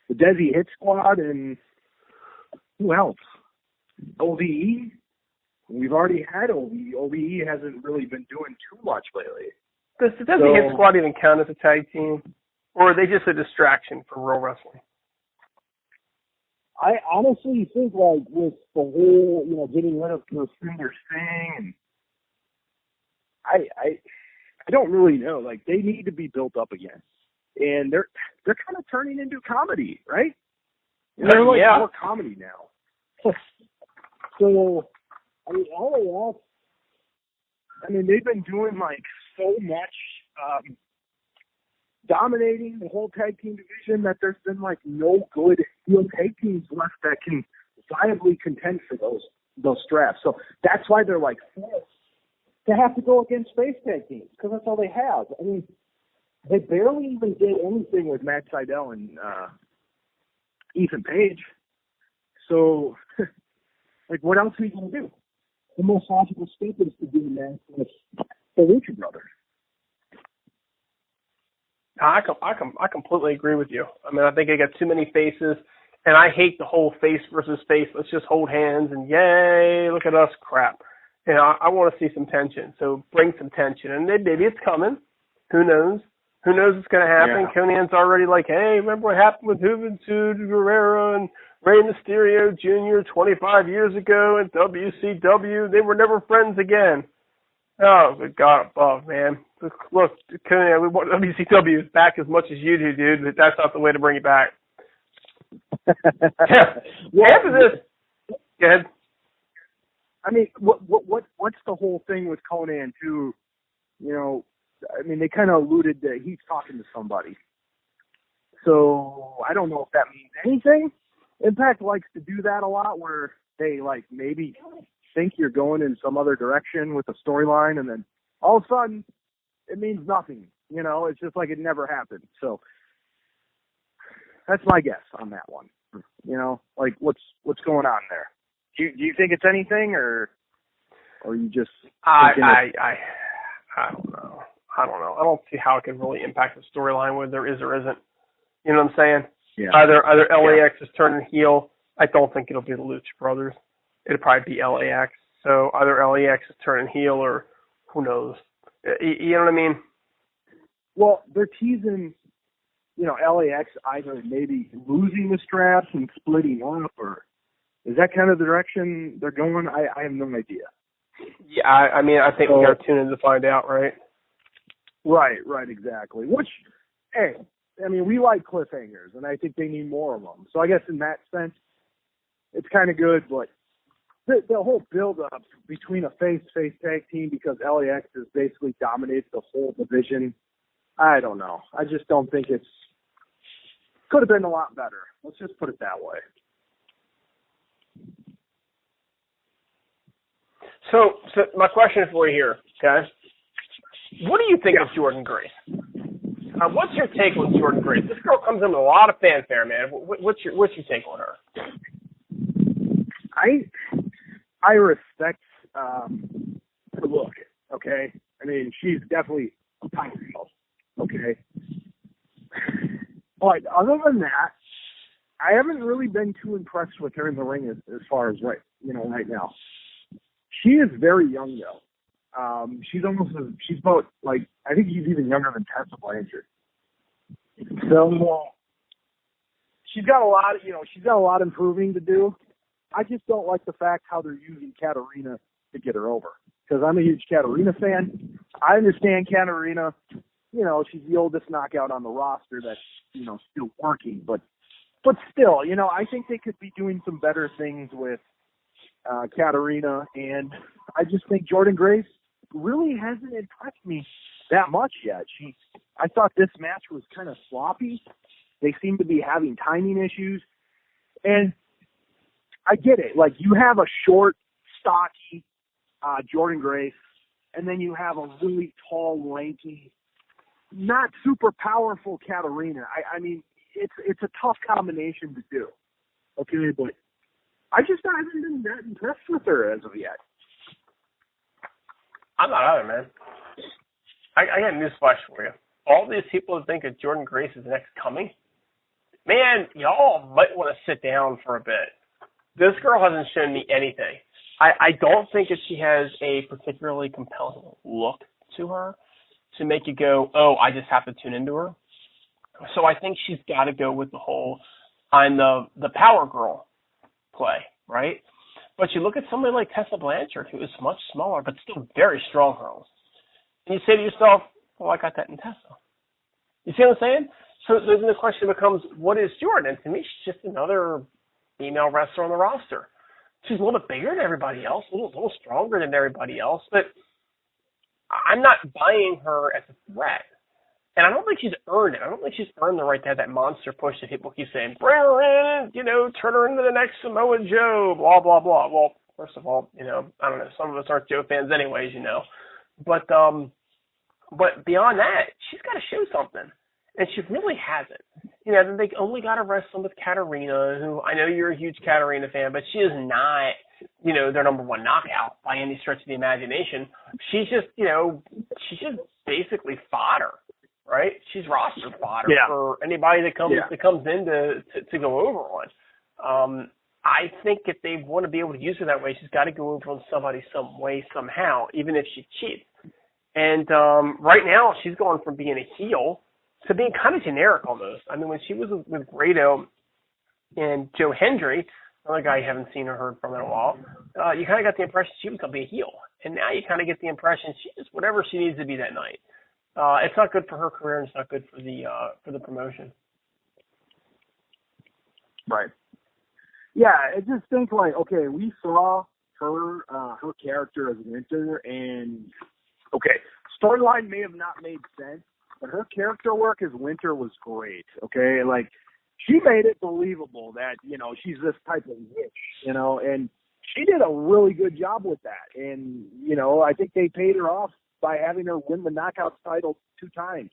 the Desi Hit Squad and who else? OVE. We've already had OVE. OVE hasn't really been doing too much lately. Does the Hit Squad even count as a tag team? Or are they just a distraction for real wrestling? I honestly think, like, with the whole, getting rid of the Stringer Sting, and I don't really know. Like, they need to be built up again. And they're kind of turning into comedy, right? They're like more comedy now. So, I mean, LAX, they've been doing, like, so much dominating the whole tag team division that there's been, like, no good heel tag teams left that can viably contend for those straps. So that's why they're, like, forced to have to go against face tag teams, because that's all they have. I mean, they barely even did anything with Matt Sydal and Ethan Page. So, like, what else are you going to do? The most logical step is to do that with the Lucha Brothers. I completely agree with you. I mean, I think they got too many faces, and I hate the whole face versus face. Let's just hold hands and yay, look at us crap. I want to see some tension. So bring some tension, and maybe it's coming. Who knows? Who knows what's going to happen? Yeah. Conan already like, hey, remember what happened with Juventud Guerrero and Rey Mysterio Jr. 25 years ago in WCW? They were never friends again. Oh, good God above, man. Look, Conan, we want WCW back as much as you do, dude, but that's not the way to bring it back. After this, go ahead. I mean, what's the whole thing with Conan, too? They kind of alluded that he's talking to somebody. So I don't know if that means anything. Impact likes to do that a lot, where they, like, maybe think you're going in some other direction with a storyline, and then all of a sudden it means nothing. It's just like it never happened. So that's my guess on that one. Like, what's going on there? Do you think it's anything, or you just? I don't know. I don't see how it can really impact the storyline, whether there is or isn't. You know what I'm saying? Yeah. Either LAX is turning heel. I don't think it'll be the Lucha Brothers. It'll probably be LAX. So either LAX is turning heel, or who knows? You know what I mean? Well, they're teasing, LAX either maybe losing the straps and splitting up, or is that kind of the direction they're going? I have no idea. Yeah, I think we got to tune in to find out, right? Right, exactly. Which, hey, we like cliffhangers, and I think they need more of them. So I guess in that sense, it's kind of good, but the whole build-up between a face-to-face tag team, because LAX has basically dominated the whole division, I don't know. I just don't think could have been a lot better. Let's just put it that way. So my question for you here, okay? What do you think of Jordynne Grace? What's your take on Jordynne Grace? This girl comes in with a lot of fanfare, man. What's your take on her? I respect her look, okay? She's definitely a powerhouse, okay? But other than that, I haven't really been too impressed with her in the ring as far as right now. She is very young, though. She's about, like, I think she's even younger than Tessa Blanchard. So she's got a lot of improving to do. I just don't like the fact how they're using Katarina to get her over, because I'm a huge Katarina fan. I understand Katarina, she's the oldest knockout on the roster that's, still working, but still, I think they could be doing some better things with Katarina, and I just think Jordynne Grace really hasn't impressed me that much yet. I thought this match was kind of sloppy. They seem to be having timing issues, and I get it. Like, you have a short, stocky Jordynne Grace, and then you have a really tall, lanky, not super powerful Katarina. it's a tough combination to do. Okay, but I just haven't been that impressed with her as of yet. I'm not either, man. I got a newsflash for you. All these people who think that Jordan Grace is the next coming, man, y'all might want to sit down for a bit. This girl hasn't shown me anything. I don't think that she has a particularly compelling look to her to make you go, oh, I just have to tune into her. So I think she's got to go with the whole I'm the power girl play, right? But you look at somebody like Tessa Blanchard, who is much smaller but still very strong hurls, and you say to yourself, well, I got that in Tessa. You see what I'm saying? So then the question becomes, what is Jordan? And to me, she's just another female wrestler on the roster. She's a little bit bigger than everybody else, a little stronger than everybody else, but I'm not buying her as a threat. And I don't think she's earned it. I don't think she's earned the right to have that monster push that people keep saying, bring her in, turn her into the next Samoa Joe, blah, blah, blah. Well, first of all, I don't know, some of us aren't Joe fans anyways, But beyond that, she's got to show something. And she really hasn't. They only got to wrestle with Katarina, who I know you're a huge Katarina fan, but she is not, their number one knockout by any stretch of the imagination. She's just, she's just basically fodder, right? She's roster fodder for anybody that comes in to go over on. I think if they want to be able to use her that way, she's got to go over on somebody some way, somehow, even if she cheats. And right now, she's going from being a heel to being kind of generic almost. I mean, when she was with Grado and Joe Hendry, another guy you haven't seen or heard from in a while, you kind of got the impression she was going to be a heel. And now you kind of get the impression she's whatever she needs to be that night. It's not good for her career, and it's not good for the promotion. Right. Yeah, I just think okay, we saw her character as Winter, and okay, storyline may have not made sense, but her character work as Winter was great. Okay, she made it believable that she's this type of witch, and she did a really good job with that. And I think they paid her off by having her win the Knockouts title 2 times.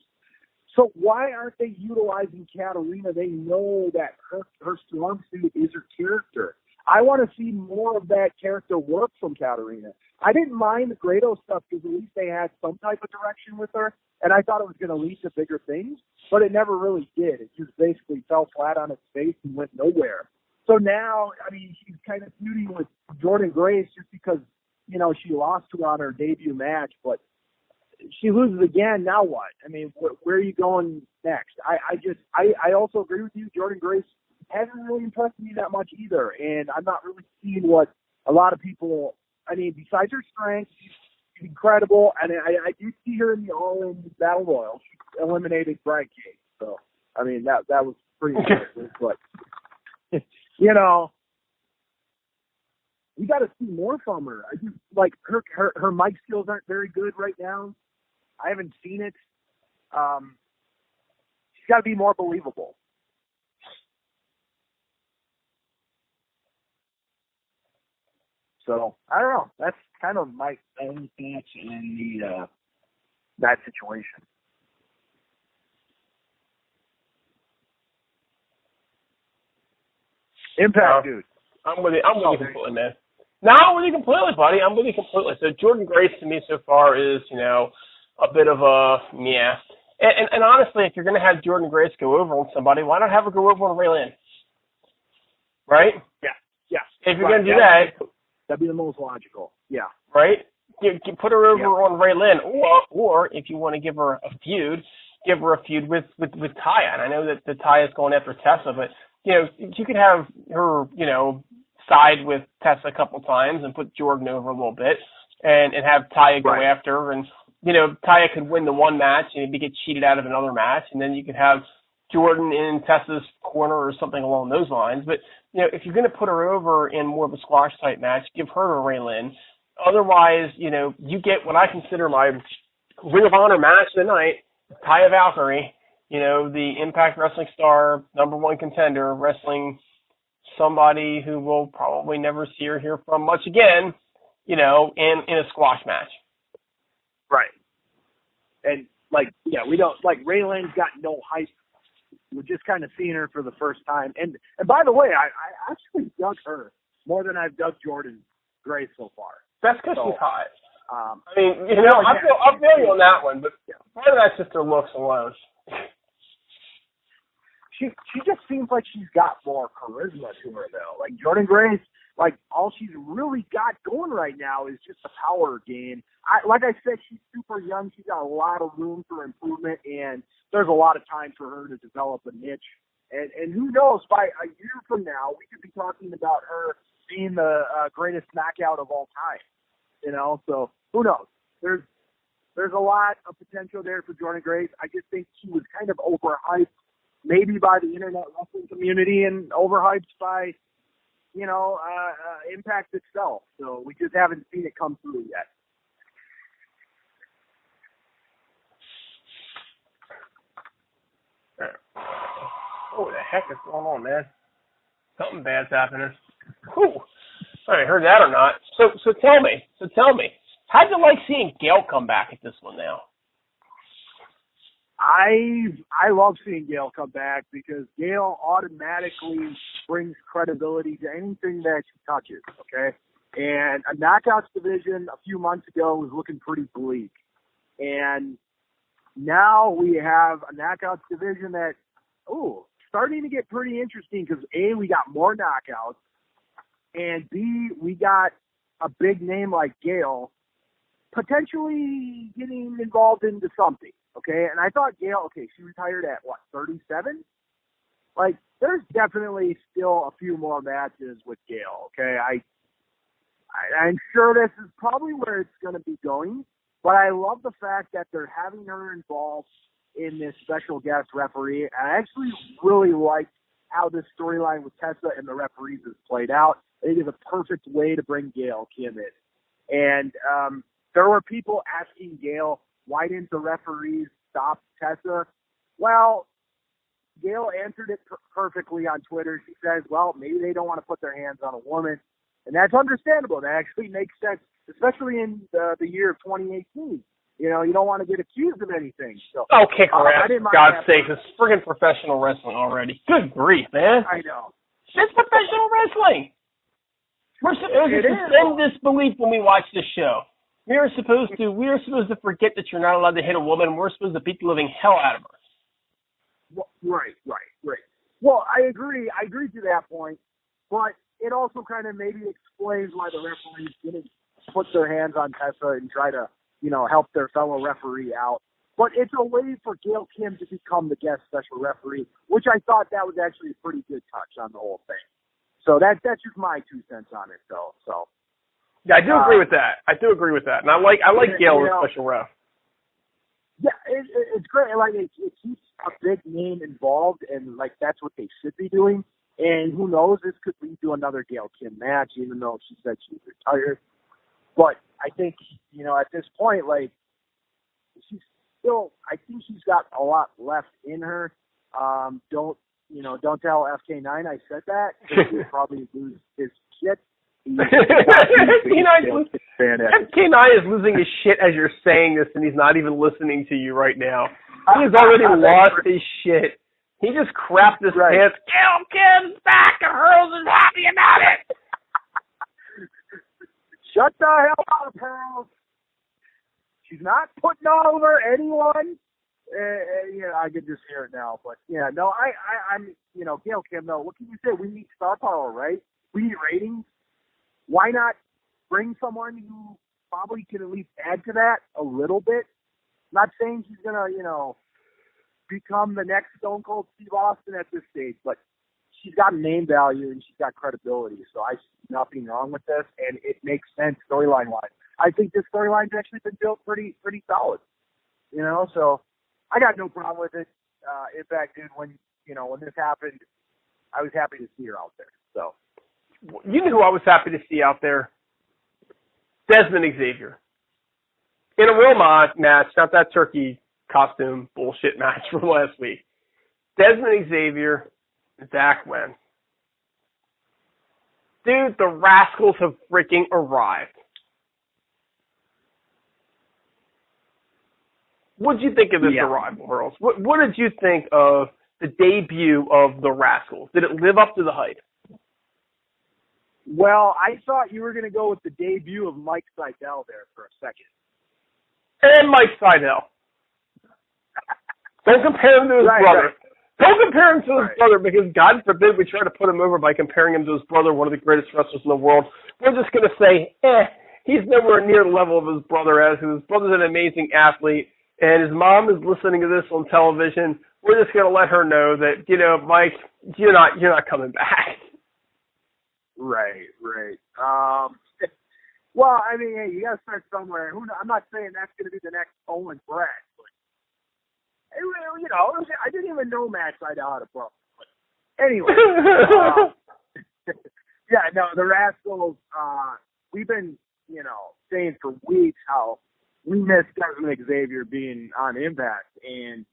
So why aren't they utilizing Katarina? They know that her strong suit is her character. I want to see more of that character work from Katarina. I didn't mind the Grado stuff because at least they had some type of direction with her, and I thought it was going to lead to bigger things, but it never really did. It just basically fell flat on its face and went nowhere. So now, she's kind of feuding with Jordan Grace just because, she lost to her on her debut match, but she loses again, now what? Where are you going next? I also agree with you. Jordan Grace hasn't really impressed me that much either, and I'm not really seeing what a lot of people, besides her strength, she's incredible, and I do see her in the All-In Battle Royal. She eliminated Brian Cage, so, that was pretty impressive, but, we got to see more from her. I just, her mic skills aren't very good right now. I haven't seen it. She's got to be more believable. So I don't know. That's kind of my own thoughts in that situation. Impact Dude. I'm with you completely, man. No, I'm with you completely, buddy. I'm with you completely. So Jordan Grace to me so far is, a bit of a yeah. And honestly, if you're going to have Jordan Grace go over on somebody, why not have her go over on Ray Lynn? Right? Yeah. If you're going to do that, that'd be the most logical. Yeah. Right? You put her over on Ray Lynn, or if you want to give her a feud, give her a feud with Taya. And I know that the Taya is going after Tessa, but you could have her, side with Tessa a couple times and put Jordan over a little bit, and have Taya go after her, and Taya could win the one match and maybe get cheated out of another match, and then you could have Jordan in Tessa's corner or something along those lines. But, if you're going to put her over in more of a squash type match, give her to Ray Lynn. Otherwise, you get what I consider my Ring of Honor match of the night, Taya Valkyrie, the Impact Wrestling star, #1 contender, wrestling somebody who will probably never see or hear from much again, in a squash match. Right. And, we don't, Ray Lynn's got no hype with just kind of seeing her for the first time. And by the way, I actually dug her more than I've dug Jordan Grace so far. That's because she's hot. I mean, I feel you on that one, but part of that's just her looks alone. She just seems like she's got more charisma to her, though. Like Jordan Grace, like all she's really got going right now is just a power game. Like I said, she's super young. She's got a lot of room for improvement, and there's a lot of time for her to develop a niche. And who knows, by a year from now, we could be talking about her being the greatest knockout of all time. So who knows? There's a lot of potential there for Jordan Grace. I just think she was kind of overhyped, maybe by the internet wrestling community and overhyped by, Impact itself. So we just haven't seen it come through yet. What the heck is going on, man? Something bad's happening. Whew. I heard that or not. So tell me, how'd you like seeing Gail come back at this one now? I love seeing Gail come back because Gail automatically brings credibility to anything that she touches, okay? And a knockouts division a few months ago was looking pretty bleak. And now we have a knockouts division that, starting to get pretty interesting because A, we got more knockouts, and B, we got a big name like Gail potentially getting involved into something, okay? And I thought Gail, she retired at, 37? Like, there's definitely still a few more matches with Gail, okay? I'm sure this is probably where it's going to be going, but I love the fact that they're having her involved in this special guest referee. And I actually really like how this storyline with Tessa and the referees is played out. It is a perfect way to bring Gail Kim in. And there were people asking Gail, why didn't the referees stop Tessa? Well, Gail answered it perfectly on Twitter. She says, well, maybe they don't want to put their hands on a woman. And that's understandable. That actually makes sense, especially in the year of 2018. You don't want to get accused of anything. So, kick her ass, for God's sake. It's friggin' professional wrestling already. Good grief, man. I know. It's professional wrestling. We're supposed to suspend disbelief when we watch this show. We are supposed to forget that you're not allowed to hit a woman, and we're supposed to beat the living hell out of her. Well, right. Well, I agree to that point, but it also kind of maybe explains why the referees didn't put their hands on Tessa and try to, help their fellow referee out. But it's a way for Gail Kim to become the guest special referee, which I thought that was actually a pretty good touch on the whole thing. So that's just my 2 cents on it, though. So yeah, I do agree with that. And I like Gail as special ref. Yeah, it's great. Like it keeps a big name involved, and like that's what they should be doing. And who knows, this could lead to another Gail Kim match, even though she said she's retired. But I think, at this point, like, I think she's got a lot left in her. Don't tell FK9 I said that, because he'll probably lose his shit. FK9 is losing his shit as you're saying this, and he's not even listening to you right now. He has already lost his shit. He just crapped his pants. Gail Kim's back, and Hurls is happy about it. Shut the hell up, Hurls. She's not putting over anyone. I could just hear it now, but I'm Gail Kim. No, what can you say? We need star power, right? We need ratings. Why not bring someone who probably can at least add to that a little bit? Not saying she's gonna, become the next Stone Cold Steve Austin at this stage, but she's got name value and she's got credibility, so I see nothing wrong with this, and it makes sense storyline-wise. I think this storyline's actually been built pretty solid, so I got no problem with it. In fact, dude, when this happened, I was happy to see her out there. So, you know who I was happy to see out there? Desmond Xavier. In a real match, not that turkey costume bullshit match from last week. Desmond Xavier, Zach Wentz. Dude, the Rascalz have freaking arrived. What did you think of this arrival, Hurls? What did you think of the debut of the Rascalz? Did it live up to the hype? Well, I thought you were going to go with the debut of Mike Seidel there for a second. And Mike Seidel. Don't compare him to his brother. Right. Don't compare him to his brother, because God forbid we try to put him over by comparing him to his brother, one of the greatest wrestlers in the world. We're just going to say, he's nowhere near the level of his brother, as his brother's an amazing athlete, and his mom is listening to this on television. We're just going to let her know that, Mike, you're not coming back. Right. Well, I mean, hey, you got to start somewhere. I'm not saying that's going to be the next Owen Brett, but I didn't even know Matt Seidel had a problem. But anyway, the Rascalz. We've been, saying for weeks how we miss Desmond Xavier being on Impact, and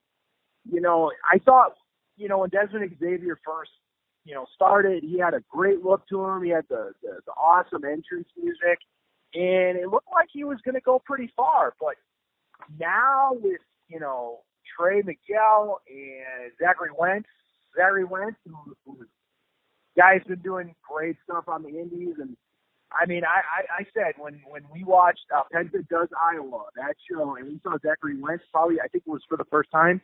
I thought, when Desmond Xavier first, started, he had a great look to him. He had the awesome entrance music, and it looked like he was going to go pretty far. But now with, Trey Miguel and Zachary Wentz, who guy's been doing great stuff on the Indies. And I mean, I said when we watched Penta Does Iowa, that show, and we saw Zachary Wentz, probably, I think it was for the first time,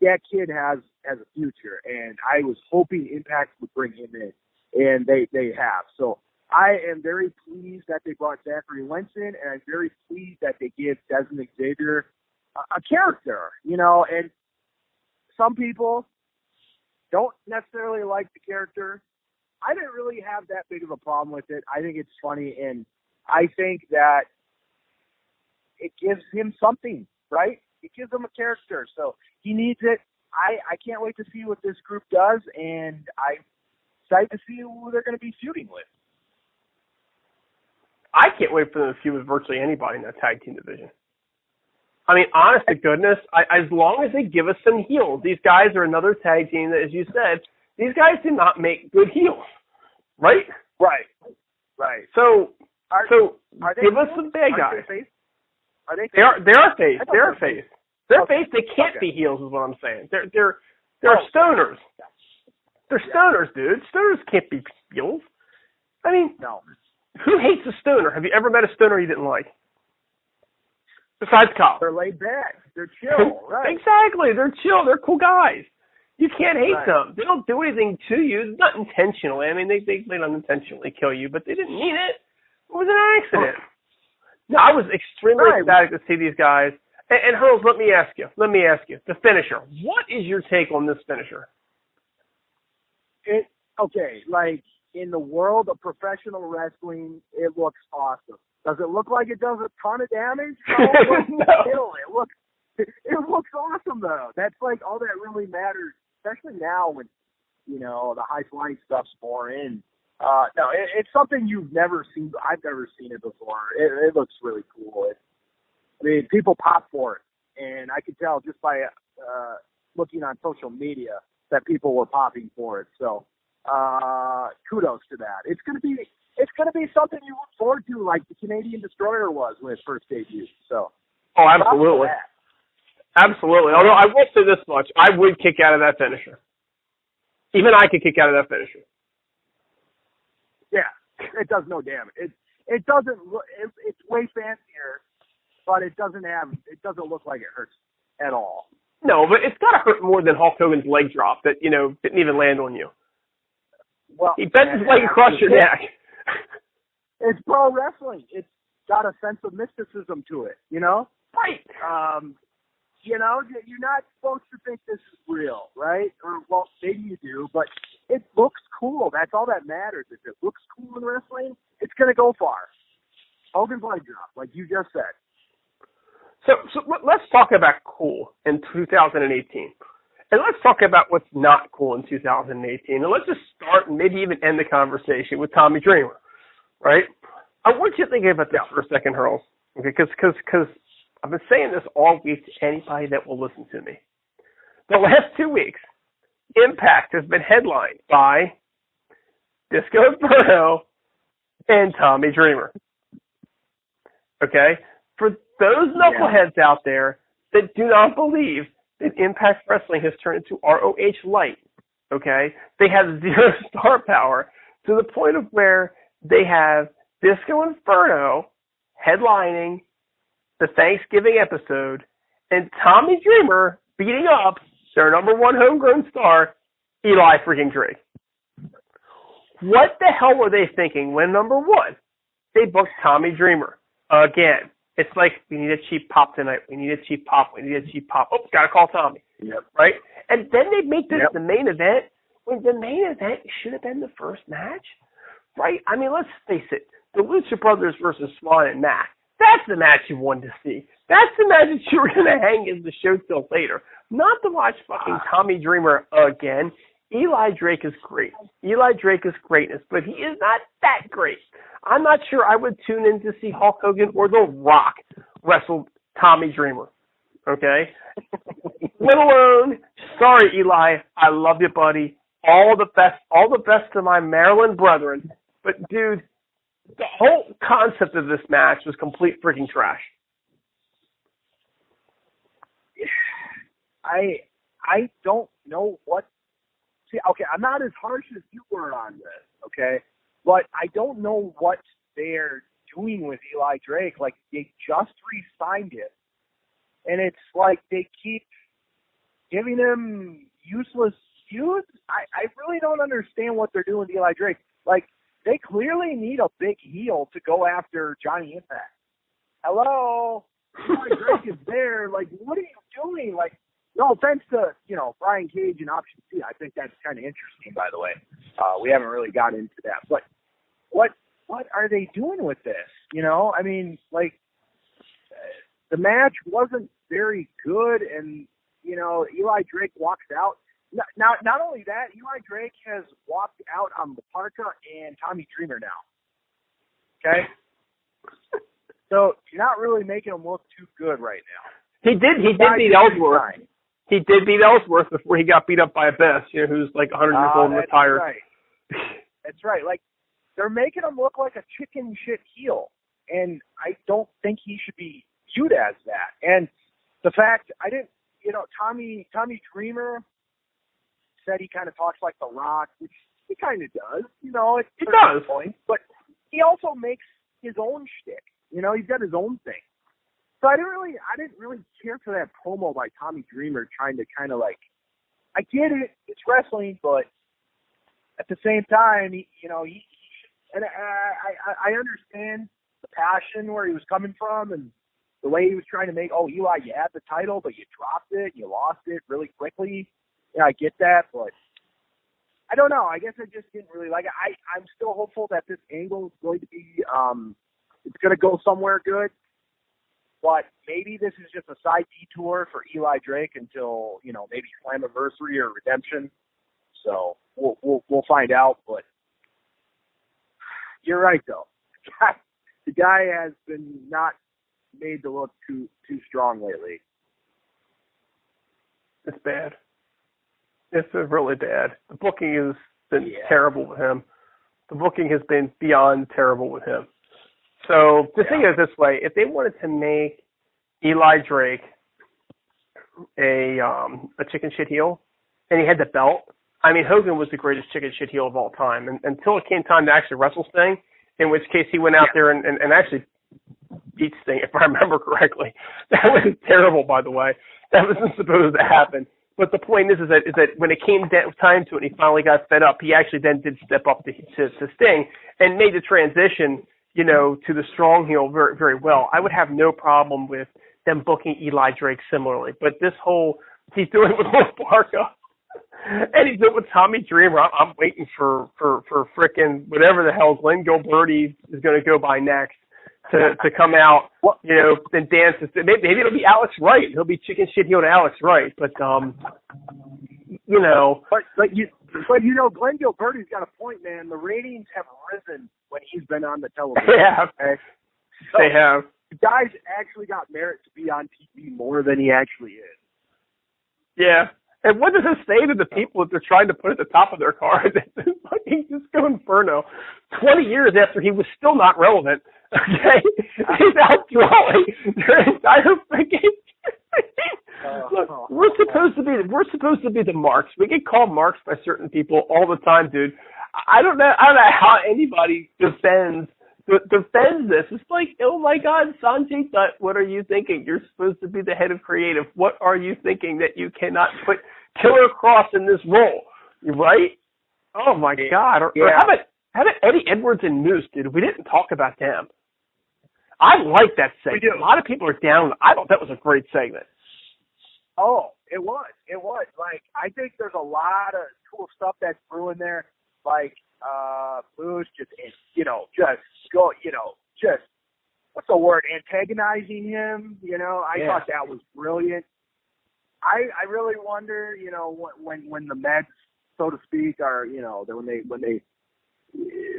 that kid has a future, and I was hoping Impact would bring him in, and they have. So I am very pleased that they brought Zachary Wentz in, and I'm very pleased that they give Desmond Xavier a character, and some people don't necessarily like the character. I didn't really have that big of a problem with it. I think it's funny, and I think that it gives him something, right? It gives him a character, so he needs it. I can't wait to see what this group does, and I'm excited to see who they're going to be feuding with. I can't wait for them to feud with virtually anybody in that tag team division. I mean, honest to goodness, as long as they give us some heels. These guys are another tag team that, as you said, these guys do not make good heels, right? Right. So give us face? some bad guys. Are they face? They are face. They're face. They're face. They can't be heels, is what I'm saying. They're stoners. They're stoners, dude. Stoners can't be heels. I mean, no. Who hates a stoner? Have you ever met a stoner you didn't like? Besides Kyle. They're laid back. They're chill, right? Exactly. They're chill. They're cool guys. You can't hate them. They don't do anything to you. Not intentionally. I mean, they might unintentionally kill you, but they didn't mean it. It was an accident. No, I was extremely ecstatic to see these guys. And Hurls, let me ask you, the finisher. What is your take on this finisher? Like, in the world of professional wrestling, it looks awesome. Does it look like it does a ton of damage? No. It looks awesome, though. That's like all that really matters, especially now when, the high-flying stuff's more in. No, it's something you've never seen. I've never seen it before. It looks really cool. People pop for it, and I could tell just by looking on social media that people were popping for it. So kudos to that. It's gonna be something you look forward to, like the Canadian Destroyer was when it first debuted. So. Oh, absolutely. Absolutely. Although I will say this much, I would kick out of that finisher. Even I could kick out of that finisher. Yeah, it does no damage. It doesn't look. It's way fancier, but it doesn't look like it hurts at all. No, but it's got to hurt more than Hulk Hogan's leg drop that didn't even land on you. Well, he bent his leg across your neck. It's pro wrestling. It's got a sense of mysticism to it. Right. You're not supposed to think this is real, right? Or, well, maybe you do, but it looks cool. That's all that matters. If it looks cool in wrestling, it's going to go far. Hogan's leg drop, like you just said. So let's talk about cool in 2018. And let's talk about what's not cool in 2018. And let's just start and maybe even end the conversation with Tommy Dreamer, right? I want you to think about this for a second, Hurls, okay? Because I've been saying this all week to anybody that will listen to me. The last 2 weeks, Impact has been headlined by Disco Inferno and Tommy Dreamer. Okay? For those knuckleheads out there that do not believe that Impact Wrestling has turned into ROH Light, okay? They have 0 star power to the point of where they have Disco Inferno headlining the Thanksgiving episode and Tommy Dreamer beating up their number 1 homegrown star, Eli freaking Drake. What the hell were they thinking when, number 1, they booked Tommy Dreamer again? It's like, we need a cheap pop tonight. We need a cheap pop. We need a cheap pop. Oh, got to call Tommy. Yep. Right? And then they make this the main event, when the main event should have been the first match. Right? I mean, let's face it. The Lucha Brothers versus Swan and Mac. That's the match you wanted to see. That's the match that you were going to hang as the show till later. Not to watch fucking Tommy Dreamer again. Eli Drake is great. Eli Drake is greatness, but he is not that great. I'm not sure I would tune in to see Hulk Hogan or The Rock wrestle Tommy Dreamer. Okay? Let alone, sorry, Eli, I love you, buddy. All the best to my Maryland brethren. But, dude, the whole concept of this match was complete freaking trash. I don't know what. See, okay, I'm not as harsh as you were on this, okay? But I don't know what they're doing with Eli Drake. Like, they just re-signed him. And it's like they keep giving him useless feuds. I really don't understand what they're doing with Eli Drake. Like, they clearly need a big heel to go after Johnny Impact. Hello? Eli Drake is there. Like, what are you doing? Like, no offense to, Brian Cage and Option C. I think that's kind of interesting, by the way. We haven't really got into that. But what are they doing with this? I mean, like, the match wasn't very good, and, Eli Drake walks out. Not only that, Eli Drake has walked out on Laparca and Tommy Dreamer now. Okay? So you're not really making him look too good right now. He did beat Ellsworth. He did beat Ellsworth before he got beat up by Abyss, who's like 100 years old and retired. Right. That's right. Like, they're making him look like a chicken shit heel, and I don't think he should be viewed as that. And the fact, Tommy Dreamer said he kind of talks like The Rock, which he kind of does. It does. Point, but he also makes his own shtick. He's got his own thing. So I didn't really care for that promo by Tommy Dreamer trying to kind of like, I get it, it's wrestling, but at the same time, I understand the passion where he was coming from and the way he was trying to make, Eli, you had the title, but you dropped it, you lost it really quickly. Yeah, I get that, but I don't know. I guess I just didn't really like it. I'm still hopeful that this angle is going to be, it's going to go somewhere good. But maybe this is just a side detour for Eli Drake until, maybe Slammiversary or Redemption. So we'll find out. But you're right, though. The guy has been not made to look too strong lately. It's bad. It's really bad. The booking has been terrible with him. The booking has been beyond terrible with him. So the thing is this way, if they wanted to make Eli Drake a chicken shit heel, and he had the belt, I mean, Hogan was the greatest chicken shit heel of all time, and until it came time to actually wrestle Sting, in which case he went out there and actually beat Sting, if I remember correctly. That was terrible, by the way. That wasn't supposed to happen. But the point is that when it came time to it, and he finally got fed up, he actually then did step up to Sting and made the transition, to the strong heel very, very well. I would have no problem with them booking Eli Drake similarly. But this he's doing it with Laparca, and he's doing it with Tommy Dreamer. I'm waiting for frickin' whatever the hell Glenn Gilberti is going to go by next to come out, and dance. Maybe it'll be Alex Wright. He'll be chicken shit heel to Alex Wright. But Glenn Gilberti's got a point, man. The ratings have risen when he's been on the television. Yeah, okay? They have. The guy's actually got merit to be on TV more than he actually is. Yeah. And what does it say to the people that they're trying to put at the top of their card? Fucking Disco Inferno. 20 years after he was still not relevant. Okay? He's out drawing their entire freaking... Look, we're supposed to be the marks. We get called marks by certain people all the time, dude. I don't know how anybody defends this. It's like, oh my God, Sanjay Dutt, what are you thinking? You're supposed to be the head of creative. What are you thinking that you cannot put Killer Cross in this role? Right? Oh my God. Or how about Eddie Edwards and Moose, dude? We didn't talk about them. I like that segment. A lot of people are down. I thought that was a great segment. Oh, it was. It was. Like, I think there's a lot of cool stuff that's brewing there. Like, Moose just what's the word? Antagonizing him. I thought that was brilliant. I really wonder, when the Mets, so to speak, are,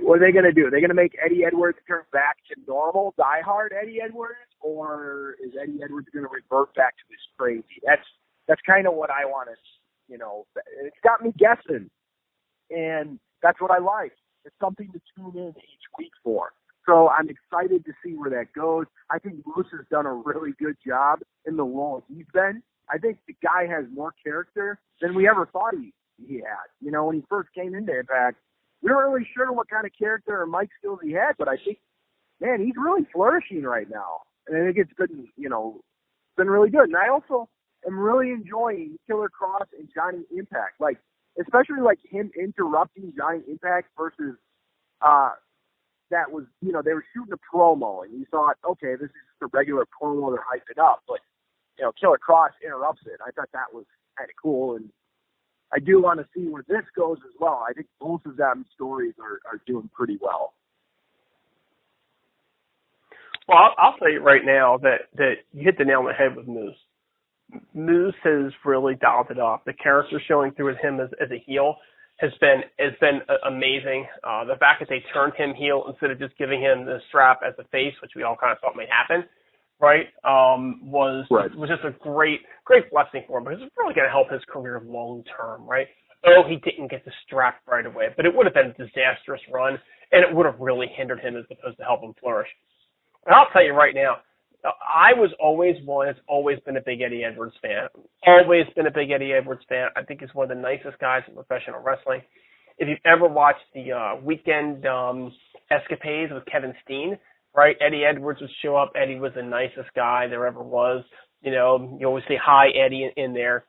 what are they going to do? Are they going to make Eddie Edwards turn back to normal, diehard Eddie Edwards, or is Eddie Edwards going to revert back to this crazy? That's kind of what I want to, it's got me guessing, and that's what I like. It's something to tune in each week for. So I'm excited to see where that goes. I think Moose has done a really good job in the role he's been. I think the guy has more character than we ever thought he had. When he first came into Impact, we weren't really sure what kind of character or mic skills he had, but I think, man, he's really flourishing right now. And I think it's been, been really good. And I also am really enjoying Killer Cross and Johnny Impact. Like, especially like him interrupting Johnny Impact versus, that was, they were shooting a promo and you thought, okay, this is just a regular promo they're hyping up. But, Killer Cross interrupts it. I thought that was kind of cool. And I do want to see where this goes as well. I think both of them stories are doing pretty well. Well, I'll tell you right now that you hit the nail on the head with Moose. Moose has really dialed it up. The character showing through with him as a heel has been amazing. The fact that they turned him heel instead of just giving him the strap as a face, which we all kind of thought might happen, right, was just a great blessing for him, because it's really going to help his career long term, right? Oh, he didn't get the strap right away, but it would have been a disastrous run, and it would have really hindered him as opposed to help him flourish. And I'll tell you right now, I was always been a big Eddie Edwards fan. Always been a big Eddie Edwards fan. I think he's one of the nicest guys in professional wrestling. If you've ever watched the Weekend Escapades with Kevin Steen, right, Eddie Edwards would show up. Eddie was the nicest guy there ever was. You always say hi, Eddie, in there.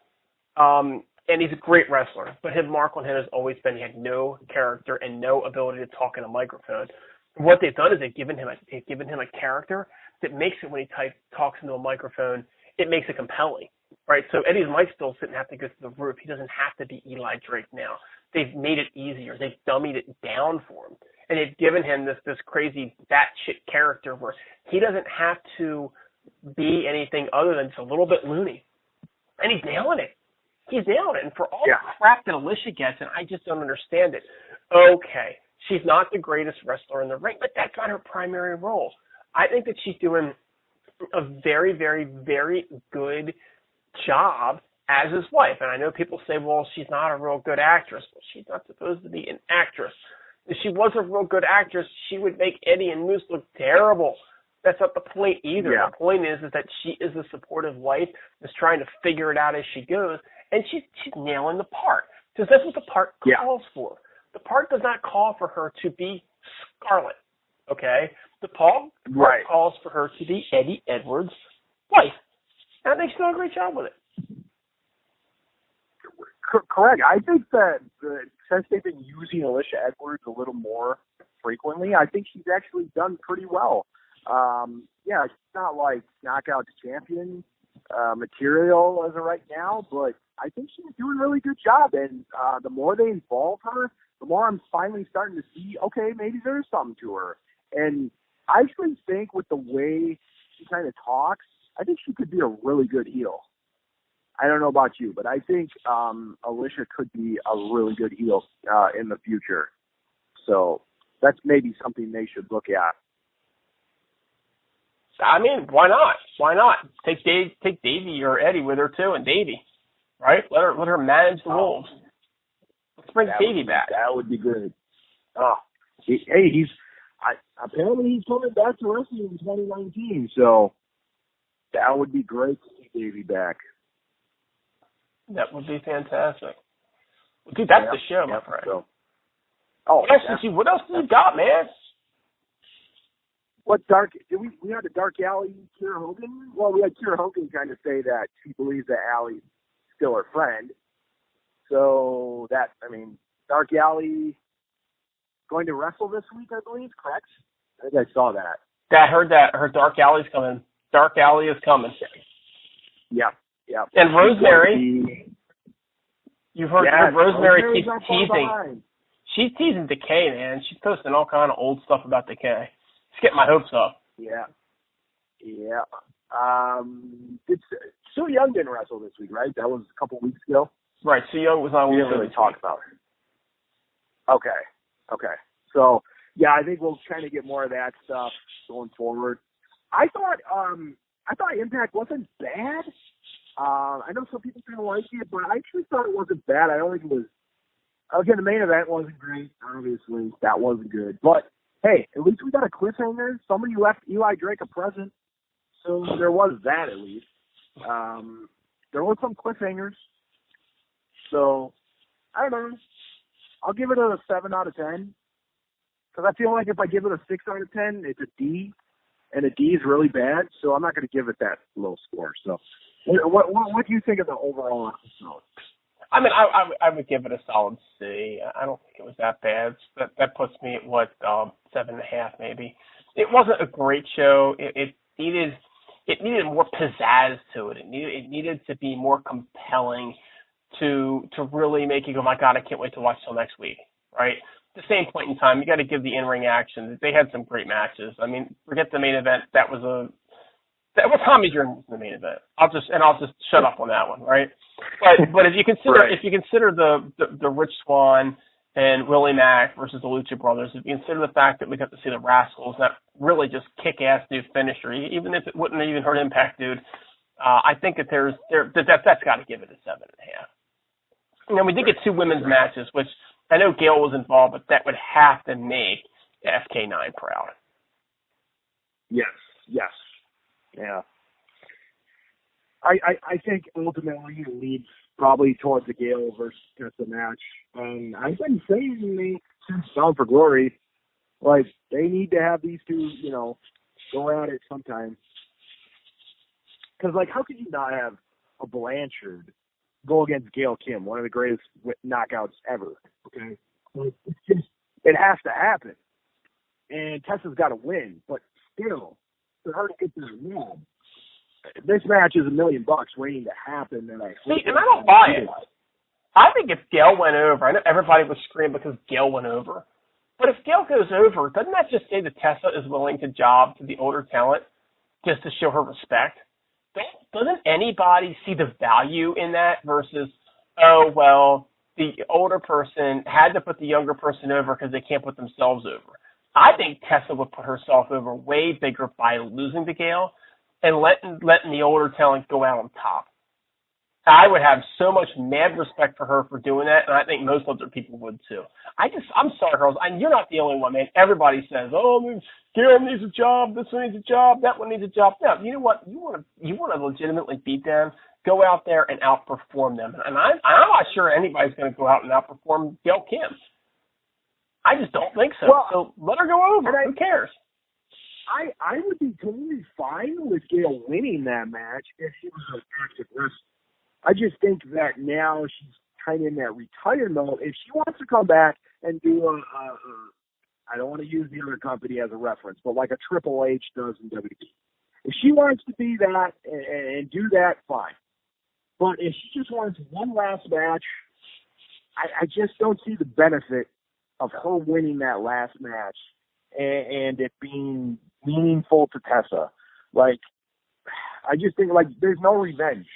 And he's a great wrestler. But his mark on him has always been he had no character and no ability to talk in a microphone. What they've done is they've given him a character that makes it, when he talks into a microphone, it makes it compelling, right? So Eddie's mic skills didn't have to go through the roof. He doesn't have to be Eli Drake now. They've made it easier. They've dummied it down for him. And they've given him this crazy batshit character where he doesn't have to be anything other than just a little bit loony. And he's nailing it. He's nailing it. And for all the crap that Alicia gets, and I just don't understand it, okay, she's not the greatest wrestler in the ring, but that's not her primary role. I think that she's doing a very, very, very good job as his wife. And I know people say, well, she's not a real good actress. Well, she's not supposed to be an actress. If she was a real good actress, she would make Eddie and Moose look terrible. That's not the point either. Yeah. The point is that she is a supportive wife that's trying to figure it out as she goes, and she's nailing the part, because that's what the part calls for. The part does not call for her to be Scarlett, okay? The part calls for her to be Eddie Edwards' wife. And I think she's doing a great job with it. Correct. I think that since they've been using Alicia Edwards a little more frequently, I think she's actually done pretty well. She's not like knockout champion material as of right now, but I think she's doing a really good job. And the more they involve her, the more I'm finally starting to see, okay, maybe there's something to her. And I actually think with the way she kind of talks, I think she could be a really good heel. I don't know about you, but I think Alicia could be a really good heel in the future. So that's maybe something they should look at. I mean, why not? Why not? Take Davey or Eddie with her too, and Davey, right? Let her manage the Wolves. Let's bring Davey back. That would be good. Apparently he's coming back to wrestling in 2019, so that would be great to see Davey back. That would be fantastic. Well, dude, that's the show, my friend. So. What else did you got, man? What dark? We had a Dark Alley, Kiera Hogan. Well, we had Kiera Hogan kind of say that she believes that Allie's still her friend. So Dark Alley going to wrestle this week, I believe. Correct? I think I saw that. I heard that. Her Dark Alley's coming. Dark Alley is coming. Yeah. And Rosemary. You heard Rosemary keeps teasing. She's teasing Decay, man. She's posting all kind of old stuff about Decay. Just getting my hopes up. Yeah. Sue Young didn't wrestle this week, right? That was a couple weeks ago. Right. Sue Young was on. We didn't really talk about her. Okay. So yeah, I think we'll kind of get more of that stuff going forward. I thought Impact wasn't bad. I know some people didn't like it, but I actually thought it wasn't bad. I don't think it was. Okay, the main event wasn't great. Obviously, that wasn't good. But hey, at least we got a cliffhanger. Somebody left Eli Drake a present, so there was that at least. There was some cliffhangers. So I don't know. I'll give it a 7 out of 10 because I feel like if I give it a 6 out of 10, it's a D, and a D is really bad. So I'm not going to give it that low score. So what do you think of the overall episode? I mean, I would give it a solid C. I don't think it was that bad. That puts me at 7.5 maybe. It wasn't a great show. It needed more pizzazz to it. It needed to be more compelling to really make you go, my God, I can't wait to watch till next week. Right? At the same point in time, you got to give the in-ring action. They had some great matches. I mean, forget the main event. That was Tommy Dreamer was the main event. I'll just shut up on that one, right? But if you consider the Rich Swann and Willie Mack versus the Lucha Brothers, if you consider the fact that we got to see the Rascalz, that really just kick-ass new finisher, even if it wouldn't even hurt Impact Dude, I think that that's got to give it a 7.5. We did get 2 women's matches, which I know Gail was involved, but that would have to make FK9 proud. Yes. Yeah. I think ultimately it leads probably towards the Gale versus Tessa match. And I've been saying since Bound for Glory, like, they need to have these two, go at it sometime. Because, how could you not have a Blanchard go against Gail Kim, one of the greatest knockouts ever? Okay? It's just, it has to happen. And Tessa's got to win. But still, for her to get this win, this match is $1 million waiting to happen. And I don't buy it. I think if Gail went over, I know everybody was screaming because Gail went over. But if Gail goes over, doesn't that just say that Tessa is willing to job to the older talent just to show her respect? Doesn't anybody see the value in that versus, the older person had to put the younger person over because they can't put themselves over? I think Tessa would put herself over way bigger by losing to Gail and letting the older talent go out on top. I would have so much mad respect for her for doing that, and I think most other people would too. I'm sorry, Hurls, you're not the only one, man. Everybody says, Gail needs a job, this one needs a job, that one needs a job. No, you know what? You want to legitimately beat them, go out there and outperform them. And I'm not sure anybody's going to go out and outperform Gail Kim. I just don't think so. Well, so let her go over. Who cares? I would be totally fine with Gail winning that match if she was an active wrestler. I just think that now she's kind of in that retire mode. If she wants to come back and do I don't want to use the other company as a reference, but like a Triple H does in WWE. If she wants to be that and do that, fine. But if she just wants one last match, I just don't see the benefit of her winning that last match and it being meaningful to Tessa. I just think, there's no revenge.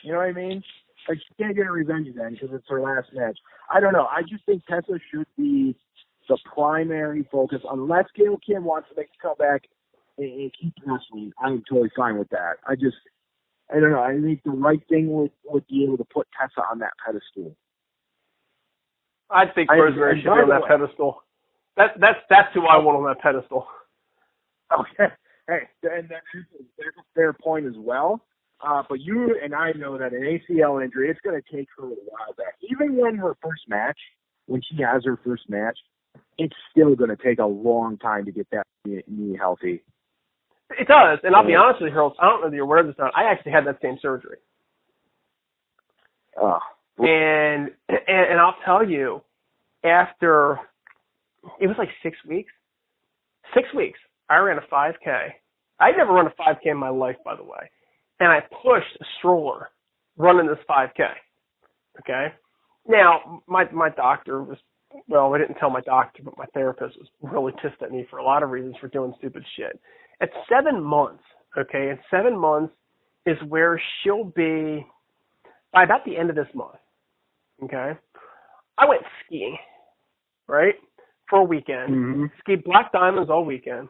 You know what I mean? She can't get a revenge then because it's her last match. I don't know. I just think Tessa should be the primary focus. Unless Gail Kim wants to make a comeback and keep wrestling, I'm totally fine with that. I don't know. I think the right thing would be able to put Tessa on that pedestal. I think Rosemary should be on that pedestal. That's who I want on that pedestal. Okay. Hey, and that's a fair point as well. but you and I know that an ACL injury, it's going to take her a while back. Even when she has her first match, it's still going to take a long time to get that knee healthy. It does, and I'll be honest with you, Hurls, I don't know if you're aware of this or not. I actually had that same surgery. And I'll tell you, after, it was like 6 weeks. 6 weeks, I ran a 5K. I'd never run a 5K in my life, by the way. And I pushed a stroller running this 5K. Okay? Now, my doctor was, well, I didn't tell my doctor, but my therapist was really pissed at me for a lot of reasons for doing stupid shit. At 7 months, okay, and 7 months is where she'll be by about the end of this month. Okay? I went skiing, right, for a weekend. Mm-hmm. Skied Black Diamonds all weekend.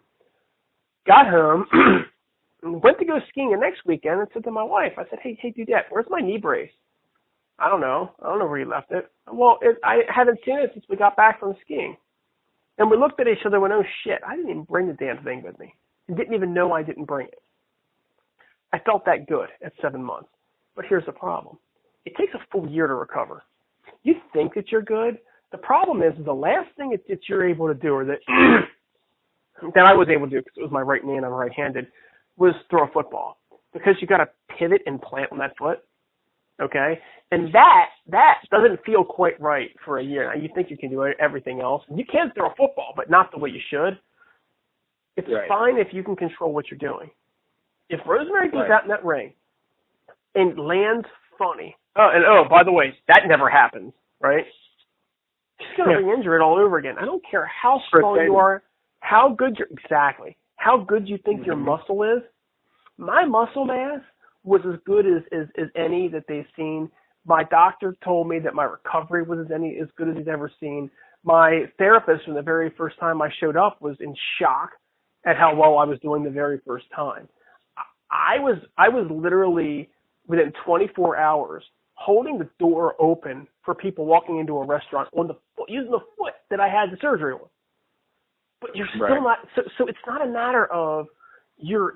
Got home, went to go skiing the next weekend and said to my wife, I said, hey, Dudette, where's my knee brace? I don't know where you left it. Well, I haven't seen it since we got back from skiing. And we looked at each other and went, oh, shit, I didn't even bring the damn thing with me. I didn't even know I didn't bring it. I felt that good at 7 months. But here's the problem. It takes a full year to recover. You think that you're good. The problem is the last thing that you're able to do, or that that I was able to do because it was my right knee and I'm right-handed, was throw a football. Because you got to pivot and plant on that foot. Okay? And that doesn't feel quite right for a year. Now, you think you can do everything else. You can throw a football, but not the way you should. It's fine if you can control what you're doing. If Rosemary goes out in that ring and lands funny, by the way, that never happens, right? She's going to re-injure it all over again. I don't care how strong you are, how good you think your muscle is. My muscle mass was as good as any that they've seen. My doctor told me that my recovery was as good as he's ever seen. My therapist, from the very first time I showed up, was in shock at how well I was doing the very first time. I was literally within 24 hours holding the door open for people walking into a restaurant using the foot that I had the surgery on. But you're still not. So it's not a matter of you're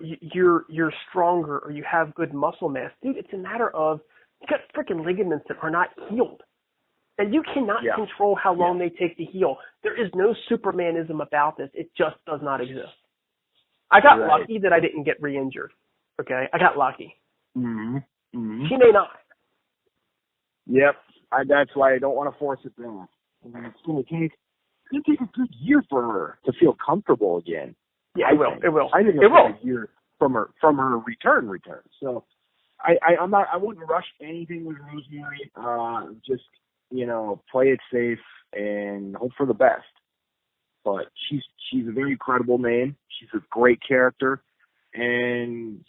stronger or you have good muscle mass, dude. It's a matter of you got freaking ligaments that are not healed, and you cannot control how long they take to heal. There is no Supermanism about this. It just does not exist. I got lucky that I didn't get re-injured. Okay, I got lucky. Mm-hmm. Mm-hmm. She may not. Yep, that's why I don't want to force it down. It's going to take a good year for her to feel comfortable again. Yeah, it will. I think it will. A year from her return. So I wouldn't rush anything with Rosemary. Just play it safe and hope for the best. But she's a very credible name. She's a great character, and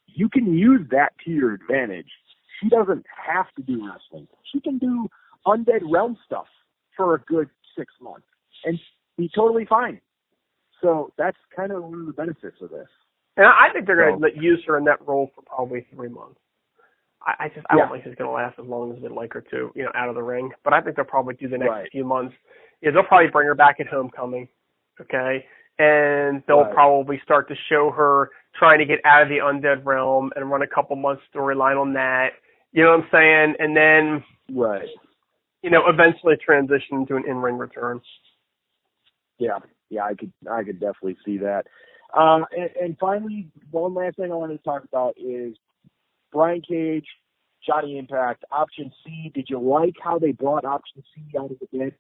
you can use that to your advantage. She doesn't have to do wrestling. She can do Undead Realm stuff for a good 6 months and be totally fine. So that's kind of one of the benefits of this. And I think they're going to use her in that role for probably 3 months. I don't think she's going to last as long as they'd like her to, out of the ring. But I think they'll probably do the next few months. Yeah, they'll probably bring her back at Homecoming, okay? And they'll probably start to show her trying to get out of the Undead Realm and run a couple months storyline on that. You know what I'm saying? And then, eventually transition to an in-ring return. Yeah, I could definitely see that. And finally, one last thing I wanted to talk about is Brian Cage, Johnny Impact, Option C. Did you like how they brought Option C out of the bid?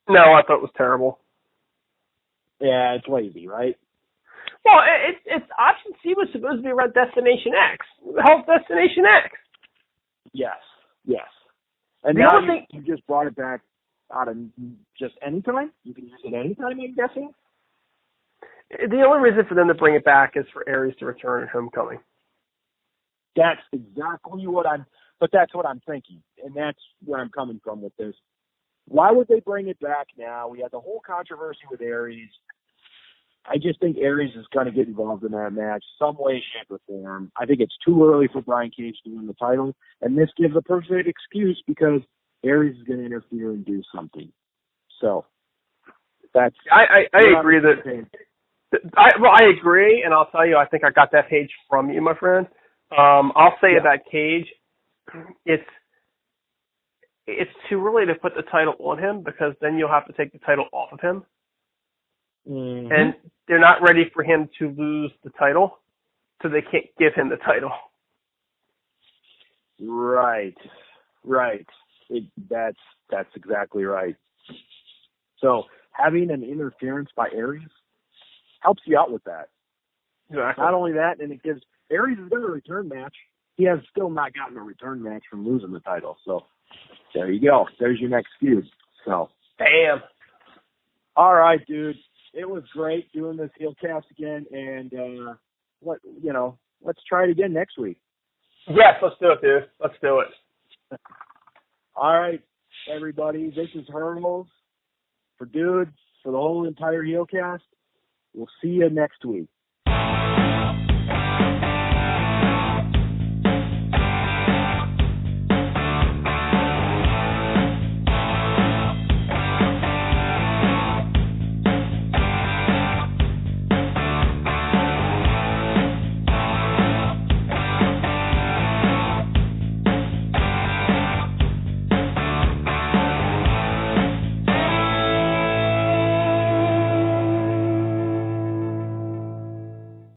No, I thought it was terrible. Yeah, it's lazy, right? Well, it's Option C was supposed to be around Destination X. The hell is Destination X? Yes. And now you just brought it back out of just any time? You can use it any time, I'm guessing? The only reason for them to bring it back is for Aries to return at Homecoming. That's exactly that's what I'm thinking. And that's where I'm coming from with this. Why would they bring it back now? We had the whole controversy with Aries. I just think Aries is going to get involved in that match some way, shape, or form. I think it's too early for Brian Cage to win the title, and this gives a perfect excuse because Aries is going to interfere and do something. So that's I agree that I agree, and I'll tell you, I think I got that page from you, my friend. I'll say about Cage, it's too early to put the title on him because then you'll have to take the title off of him. Mm-hmm. And they're not ready for him to lose the title, so they can't give him the title. Right. That's exactly right. So having an interference by Aries helps you out with that. Exactly. Not only that, and it gives Aries has got a return match. He has still not gotten a return match from losing the title. So there you go. There's your next feud. So bam. All right, dude. It was great doing this HeelCast again, and let's try it again next week. Yes, let's do it, dude. Let's do it. All right, everybody. This is Hurls for Dude, for the whole entire HeelCast. We'll see you next week.